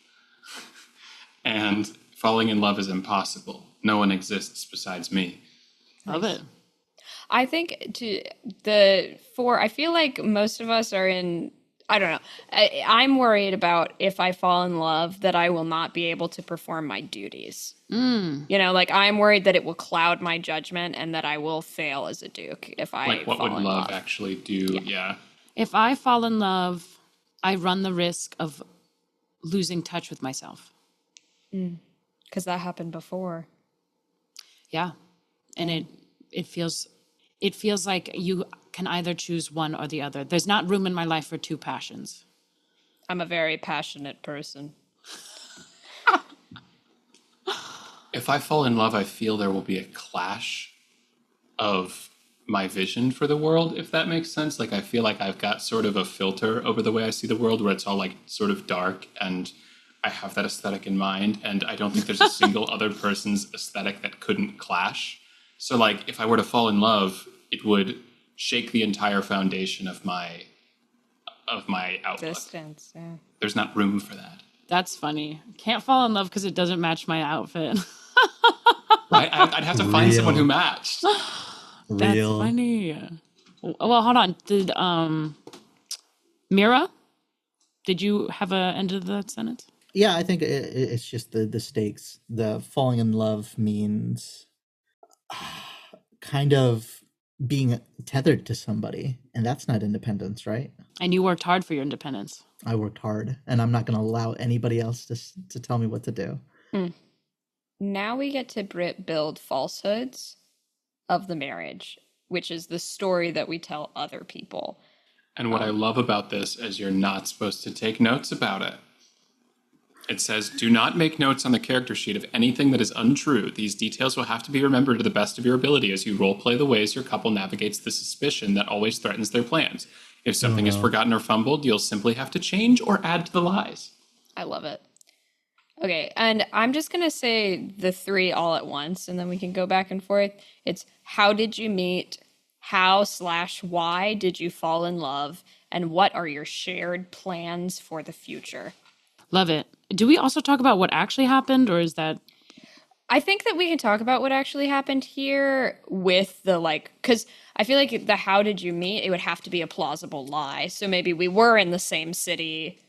And falling in love is impossible. No one exists besides me. Love it. I think I feel like most of us are in, I don't know. I'm worried about if I fall in love that I will not be able to perform my duties. You know, like I'm worried that it will cloud my judgment and that I will fail as a duke if I Like, what fall would in love actually do? Yeah. If I fall in love, I run the risk of losing touch with myself. Because that happened before. Yeah. And it feels like you can either choose one or the other. There's not room in my life for two passions. I'm a very passionate person. If I fall in love, I feel there will be a clash of my vision for the world, if that makes sense. Like, I feel like I've got sort of a filter over the way I see the world where it's all like sort of dark, and I have that aesthetic in mind, and I don't think there's a single other person's aesthetic that couldn't clash. So like, if I were to fall in love, it would shake the entire foundation of my outlook. Distance, yeah. There's not room for that. That's funny. Can't fall in love because it doesn't match my outfit. I'd have to find someone who matched. That's Real. funny. Well, hold on. Did Mira? Did you have a end of that sentence? Yeah, I think it's just the stakes. The falling in love means kind of being tethered to somebody, and that's not independence, right? And you worked hard for your independence. I worked hard, and I'm not going to allow anybody else to tell me what to do. Now we get to build falsehoods of the marriage, which is the story that we tell other people. And what I love about this is you're not supposed to take notes about it. It says, do not make notes on the character sheet of anything that is untrue. These details will have to be remembered to the best of your ability as you roleplay the ways your couple navigates the suspicion that always threatens their plans. If something is forgotten or fumbled, you'll simply have to change or add to the lies. I love it. Okay, and I'm just going to say the three all at once, and then we can go back and forth. It's how did you meet? How/why did you fall in love? And what are your shared plans for the future? Love it. Do we also talk about what actually happened, or is that... I think that we can talk about what actually happened here with the, like, because I feel like the how did you meet, it would have to be a plausible lie. So maybe we were in the same city,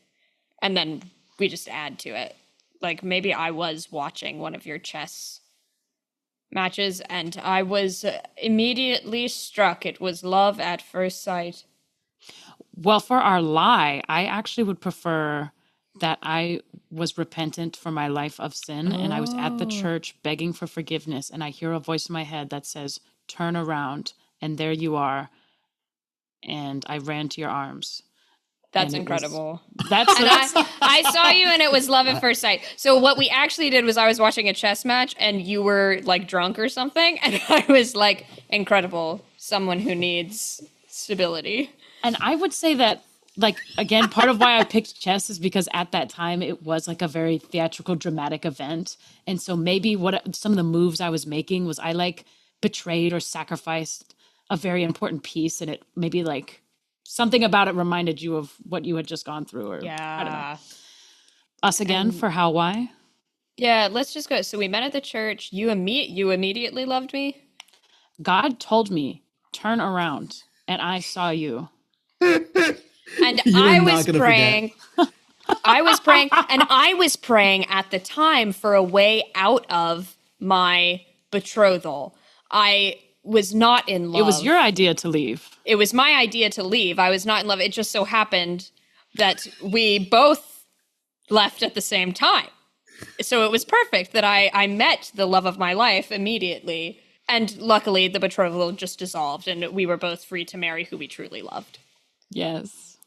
and then we just add to it. Like, maybe I was watching one of your chess matches, and I was immediately struck. It was love at first sight. Well, for our lie, I actually would prefer that I was repentant for my life of sin, and I was at the church begging for forgiveness, and I hear a voice in my head that says, turn around, and there you are, and I ran to your arms. That's And it incredible. That's I saw you and it was love at first sight. So what we actually did was I was watching a chess match and you were like drunk or something. And I was like, incredible. Someone who needs stability. And I would say that, like, again, part of why I picked chess is because at that time it was like a very theatrical, dramatic event. And so maybe what some of the moves I was making was I like betrayed or sacrificed a very important piece. And it maybe like something about it reminded you of what you had just gone through. Or I don't know. Yeah. Us again for how, why? Yeah, let's just go. So we met at the church. You immediately loved me? God told me, turn around. And I saw you. And You are I not was gonna praying. I was praying, and I was praying at the time for a way out of my betrothal. I was not in love. It was your idea to leave. It was my idea to leave. I was not in love. It just so happened that we both left at the same time. So it was perfect that I met the love of my life immediately. And luckily, the betrothal just dissolved, and we were both free to marry who we truly loved. Yes.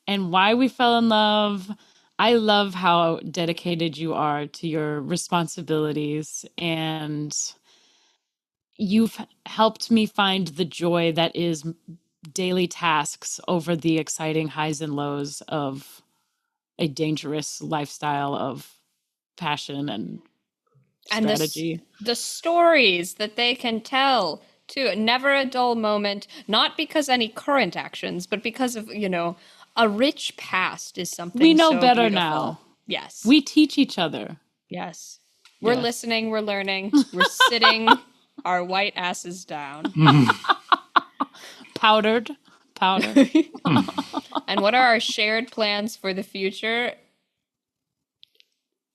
And why we fell in love. I love how dedicated you are to your responsibilities, and you've helped me find the joy that is daily tasks over the exciting highs and lows of a dangerous lifestyle of passion and strategy. The stories that they can tell too. Never a dull moment, not because any current actions, but because of, a rich past is something We know so better beautiful. now. Yes. We teach each other. Yes. We're Yes. listening, we're learning, we're sitting our white asses down. Powdered. And what are our shared plans for the future?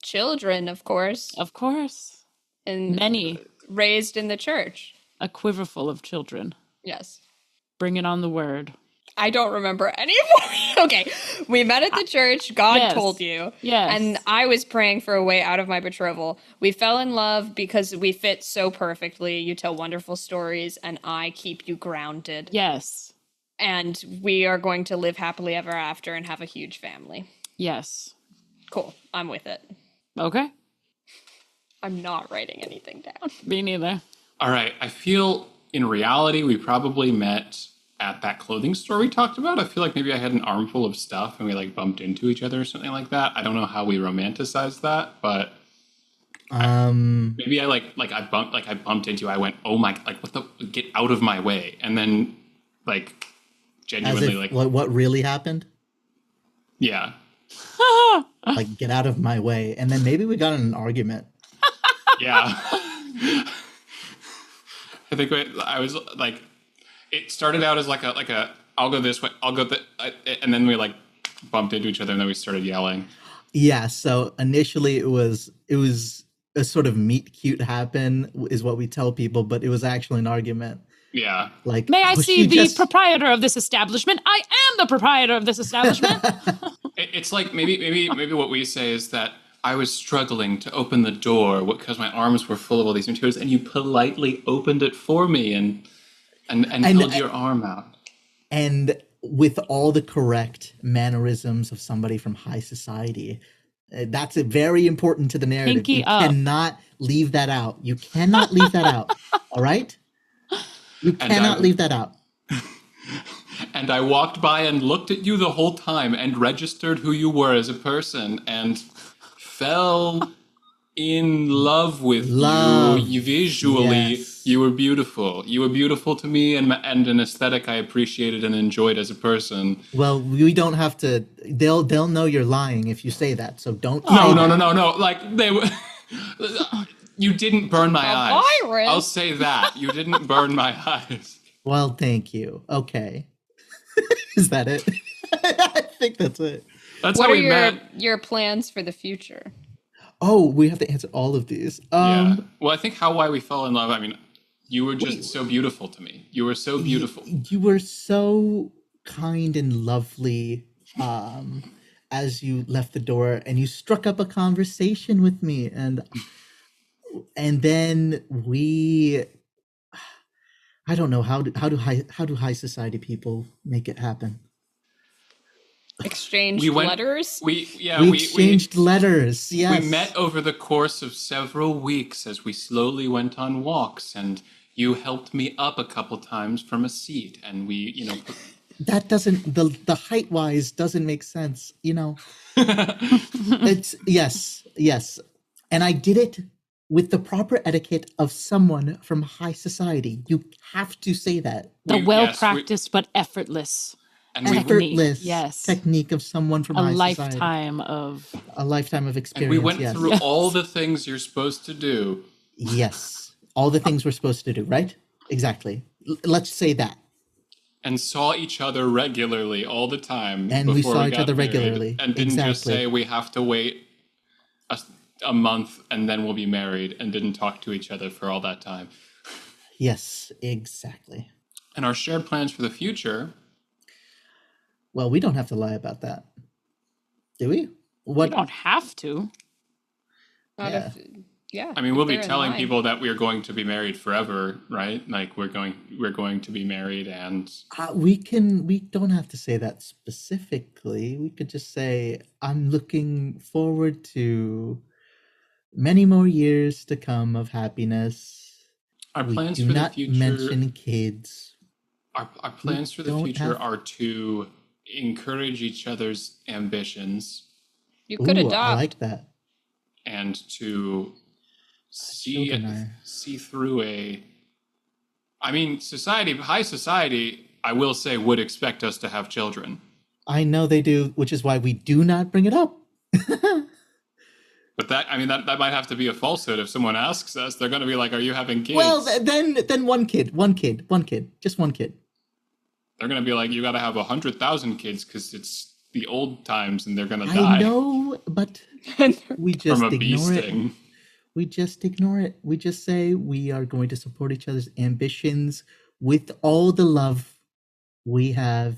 Children, of course, Of course. and Many. raised in the church. A quiver full of children. Yes. Bring it on the word. I don't remember any more. Okay. We met at the church. God Yes. told you. Yes. And I was praying for a way out of my betrothal. We fell in love because we fit so perfectly. You tell wonderful stories, and I keep you grounded. Yes. And we are going to live happily ever after and have a huge family. Yes. Cool. I'm with it. Okay. I'm not writing anything down. Me neither. All right. I feel in reality, we probably met at that clothing store we talked about. I feel like maybe I had an armful of stuff and we like bumped into each other or something like that. I don't know how we romanticized that, but maybe I I bumped into you. I went, oh my, like what the, get out of my way. And then like As genuinely if, like, what really happened? yeah. Like, get out of my way. And then maybe we got in an argument. Yeah. I think I was like, it started out as like a, I'll go this way, I'll go and then we like bumped into each other and then we started yelling. Yeah, so initially it was a sort of meet cute happen is what we tell people, but it was actually an argument. Yeah. Like, May I oh, see she the just- proprietor of this establishment? I am the proprietor of this establishment. It's like maybe what we say is that I was struggling to open the door because my arms were full of all these materials, and you politely opened it for me and held your arm out. And with all the correct mannerisms of somebody from high society. That's very important to the narrative. Pinky you up. cannot leave that out. You cannot leave that out. All right? You cannot leave that out. And I walked by and looked at you the whole time and registered who you were as a person and fell in love with you visually. Yes. You were beautiful. You were beautiful to me and an aesthetic I appreciated and enjoyed as a person. Well, we don't have to. They'll know you're lying if you say that. So don't. No. say that. Like they were. You didn't burn my eyes. Byron. I'll say that. You didn't burn my eyes. Well, thank you. Okay. Is that it? I think that's it. That's What how are we met. your plans for the future? Oh, we have to answer all of these. Yeah. Well, I think why we fell in love. I mean, you were just so beautiful to me. You were so beautiful. You were so kind and lovely as you left the door, and you struck up a conversation with me, and then we. I don't know how do high society people make it happen. Exchanged We went- letters? We exchanged letters. Yes, We met over the course of several weeks as we slowly went on walks, and you helped me up a couple times from a seat, and we, that doesn't the height wise doesn't make sense. It's yes, and I did it with the proper etiquette of someone from high society. You have to say that. The We- well yes, we- practiced but effortless And we, technique. Effortless Yes. technique of someone from A high society. lifetime of A lifetime of and experience. we went yes. through Yes. all the things you're supposed to do. Yes, all the things we're supposed to do, right? Exactly. Let's say that. And saw each other regularly all the time. And we before saw each got other married, regularly. And didn't just Exactly. say we have to wait a month and then we'll be married, and didn't talk to each other for all that time. Yes, exactly. And our shared plans for the future. Well, we don't have to lie about that, do we? we What? don't have to. Not Yeah. if, yeah. I mean, if we'll be they're in telling line. people that we are going to be married forever, right? Like we're going to be married, and We don't have to say that specifically. We could just say, I'm looking forward to many more years to come of happiness. our We plans do for the not future. mention kids. Our plans for the don't future have- are to encourage each other's ambitions You could Ooh, adopt. I like that. and to Children are- see through I mean, high society, I will say, would expect us to have children. I know they do, which is why we do not bring it up. But that might have to be a falsehood. If someone asks us, they're going to be like, "Are you having kids?" Well, then one kid, just one kid. They're going to be like, "You got to have 100,000 kids because it's the old times and they're going to die I know, but we just from a bee ignore it. sting." We just ignore it. We just say we are going to support each other's ambitions with all the love we have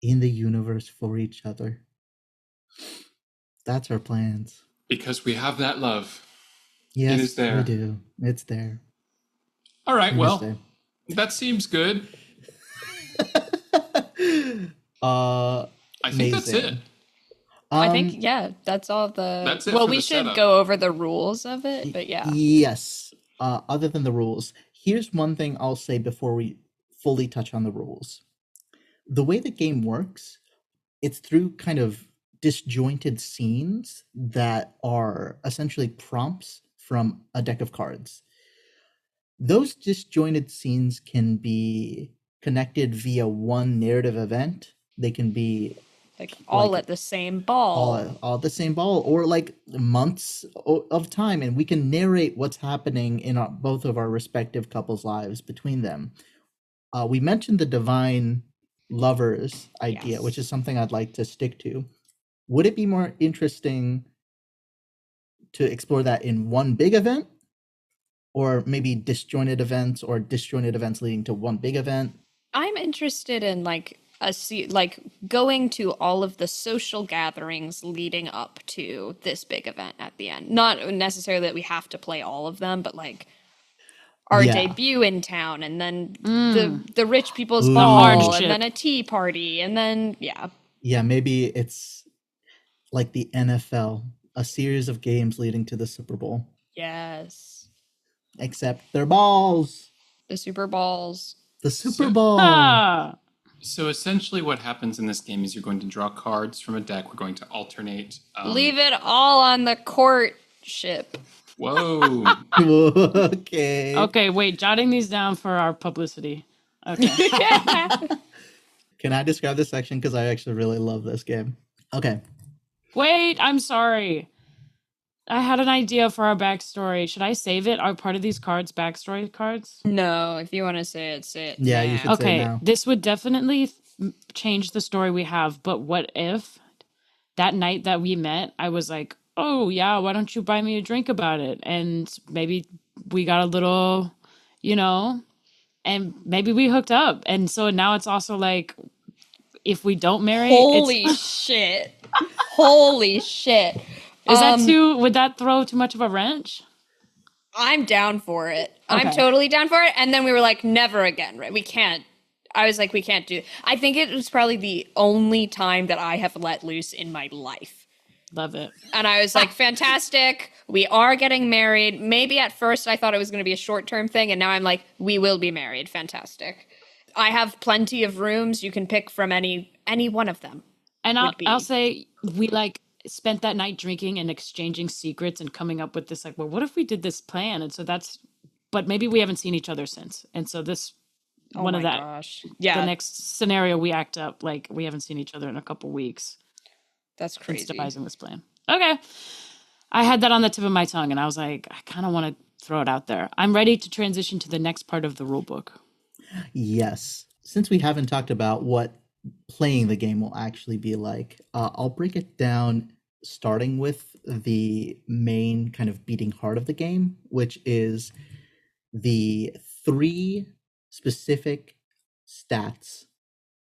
in the universe for each other. That's our plans. Because we have that love. Yes, is there. we do. It's there. All right, It is well, there. that seems good. Uh, I think that's it. Amazing. I think, yeah, that's all the. That's it well, for we the should setup. go over the rules of it, but yeah. Yes. Other than the rules, here's one thing I'll say before we fully touch on the rules. The way the game works, it's through kind of disjointed scenes that are essentially prompts from a deck of cards. Those disjointed scenes can be connected via one narrative event. They can be Like all like, at the same ball. all the same ball, or like months of time, and we can narrate what's happening in both of our respective couples' lives between them. We mentioned the divine lovers idea, Yes. which is something I'd like to stick to. Would it be more interesting to explore that in one big event, or maybe disjointed events, or disjointed events leading to one big event? I'm interested in like like going to all of the social gatherings leading up to this big event at the end. Not necessarily that we have to play all of them, but like our Yeah. debut in town, and then the rich people's Ooh. ball, hardship. and then a tea party, and then Yeah, maybe it's like the NFL, a series of games leading to the Super Bowl, yes, except they're balls. the Super Balls. The Super So- Bowl. Ah, So essentially what happens in this game is you're going to draw cards from a deck. We're going to alternate. Leave it all on the courtship. Whoa. Okay. okay, wait, jotting these down for our publicity. Okay. Can I describe this section? Because I actually really love this game. Okay. Wait, I'm sorry. I had an idea for our backstory. Should I save it? Are part of these cards backstory cards? No, if you want to say it, say it. Yeah, you now. should say it Okay, now. this would definitely change the story we have, but what if that night that we met, I was like, oh, yeah, why don't you buy me a drink about it? And maybe we got a little, and maybe we hooked up. And so now it's also like, if we don't marry, Holy shit! Holy shit! is that would that throw too much of a wrench? I'm down for it. I'm Okay. totally down for it. And then we were like, never again, right? We can't. I was like, we can't do. I think it was probably the only time that I have let loose in my life. Love it. And I was like, fantastic. We are getting married. Maybe at first I thought it was going to be a short term thing. And now I'm like, we will be married. Fantastic. I have plenty of rooms. You can pick from any one of them. And would be- I'll say we like spent that night drinking and exchanging secrets and coming up with this like, well, what if we did this plan? And so but maybe we haven't seen each other since. And so this Oh one my of that gosh. the Yeah, next scenario we act up like we haven't seen each other in a couple weeks. that's Since crazy. devising this plan. Okay. I had that on the tip of my tongue and I was like, I kind of want to throw it out there. I'm ready to transition to the next part of the rule book. Yes. Since we haven't talked about what playing the game will actually be like, I'll break it down starting with the main kind of beating heart of the game, which is the 3 specific stats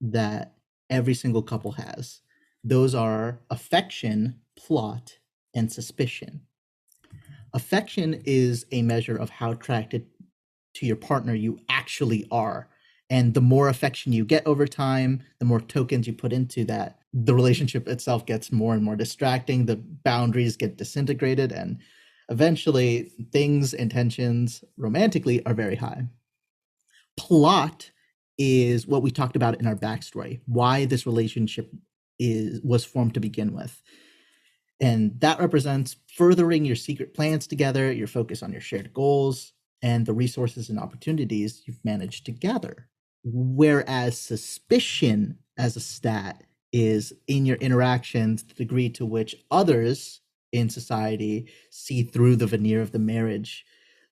that every single couple has. Those are affection, plot, and suspicion. Affection is a measure of how attracted to your partner you actually are. And the more affection you get over time, the more tokens you put into that, the relationship itself gets more and more distracting, the boundaries get disintegrated, and eventually things and tensions romantically are very high. Plot is what we talked about in our backstory, why this relationship was formed to begin with. And that represents furthering your secret plans together, your focus on your shared goals, and the resources and opportunities you've managed to gather. Whereas suspicion as a stat is in your interactions, the degree to which others in society see through the veneer of the marriage,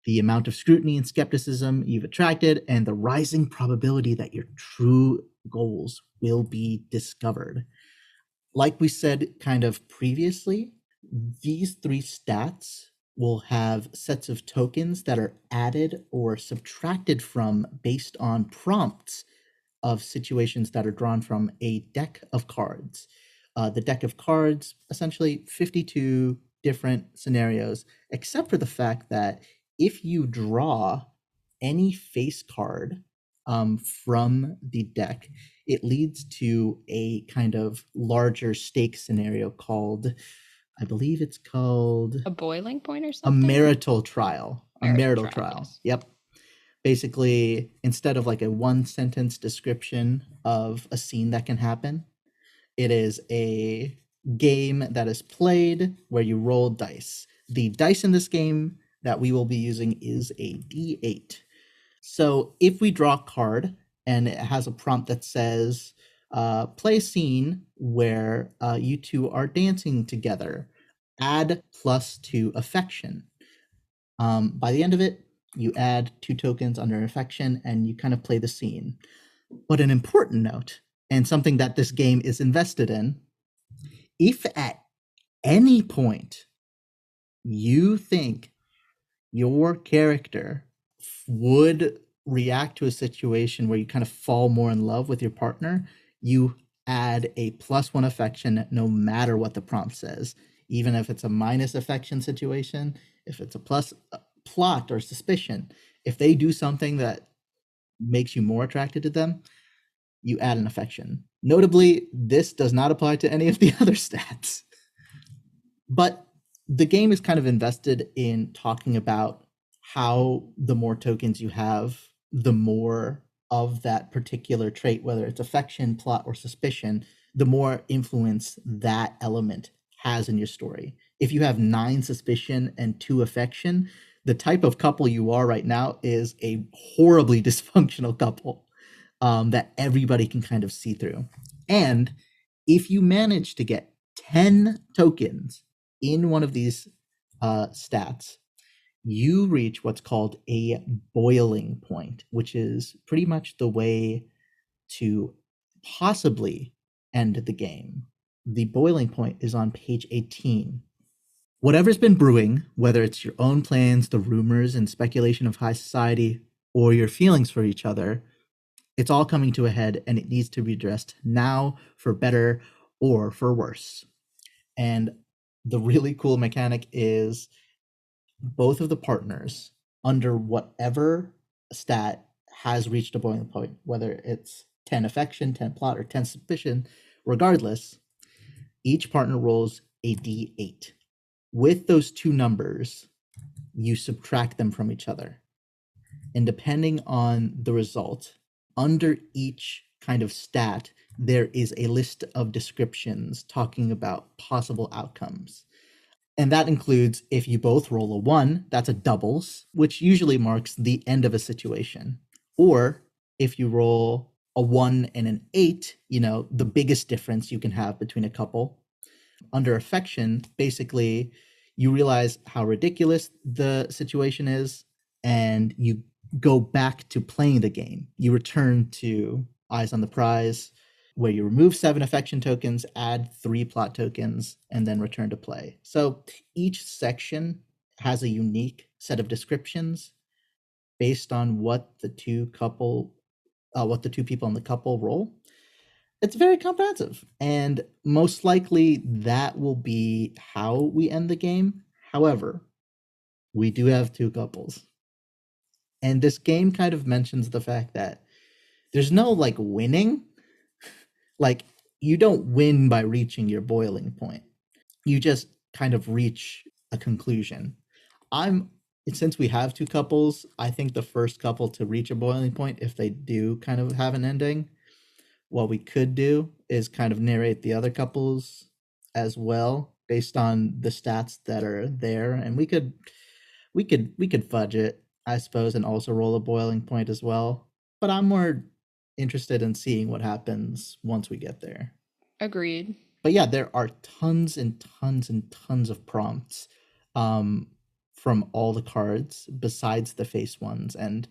the amount of scrutiny and skepticism you've attracted, and the rising probability that your true goals will be discovered. Like we said kind of previously, these 3 stats will have sets of tokens that are added or subtracted from based on prompts of situations that are drawn from a deck of cards. The deck of cards, essentially 52 different scenarios, except for the fact that if you draw any face card from the deck, it leads to a kind of larger stake scenario called, I believe it's called A boiling point or a something? marital trial. A marital Marital trial, trial. yes. Yep. Basically, instead of like a 1-sentence description of a scene that can happen, it is a game that is played where you roll dice. The dice in this game that we will be using is a D8. So if we draw a card and it has a prompt that says, play a scene where you two are dancing together, add +2 affection. By the end of it, you add 2 tokens under affection and you kind of play the scene. But an important note, and something that this game is invested in, if at any point you think your character would react to a situation where you kind of fall more in love with your partner, you add a +1 affection no matter what the prompt says. Even if it's a minus affection situation, if it's a plus plot or suspicion, if they do something that makes you more attracted to them, you add an affection. Notably, this does not apply to any of the other stats. But the game is kind of invested in talking about how the more tokens you have, the more of that particular trait, whether it's affection, plot, or suspicion, the more influence that element has in your story. If you have 9 suspicion and 2 affection, the type of couple you are right now is a horribly dysfunctional couple that everybody can kind of see through. And if you manage to get 10 tokens in one of these stats, you reach what's called a boiling point, which is pretty much the way to possibly end the game. The boiling point is on page 18. Whatever's been brewing, whether it's your own plans, the rumors and speculation of high society, or your feelings for each other, it's all coming to a head and it needs to be addressed now for better or for worse. And the really cool mechanic is both of the partners, under whatever stat, has reached a boiling point, whether it's 10 affection, 10 plot, or 10 suspicion, regardless, each partner rolls a d8. With those 2 numbers, you subtract them from each other. And depending on the result, under each kind of stat, there is a list of descriptions talking about possible outcomes. And that includes if you both roll a 1, that's a doubles, which usually marks the end of a situation. Or if you roll a 1 and an 8, the biggest difference you can have between a couple. Under affection, basically, you realize how ridiculous the situation is, and you go back to playing the game. You return to Eyes on the Prize, where you remove 7 affection tokens, add 3 plot tokens, and then return to play. So each section has a unique set of descriptions based on what the two people in the couple roll. It's very comprehensive, and most likely that will be how we end the game. However, we do have 2 couples. And this game kind of mentions the fact that there's no winning. You don't win by reaching your boiling point. You just kind of reach a conclusion. Since we have 2 couples, I think the first couple to reach a boiling point, if they do kind of have an ending, what we could do is kind of narrate the other couples as well based on the stats that are there, and we could fudge it, I suppose, and also roll a boiling point as well. But I'm more interested in seeing what happens once we get there. Agreed. But yeah, there are tons and tons and tons of prompts from all the cards besides the face ones, and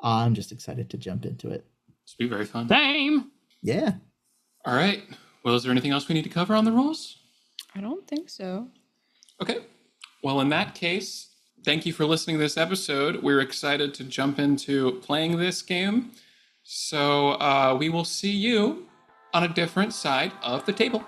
I'm just excited to jump into it. It's be very fun. Same. Yeah. All right. Well, is there anything else we need to cover on the rules? I don't think so. Okay. Well, in that case, thank you for listening to this episode. We're excited to jump into playing this game. So we will see you on a different side of the table.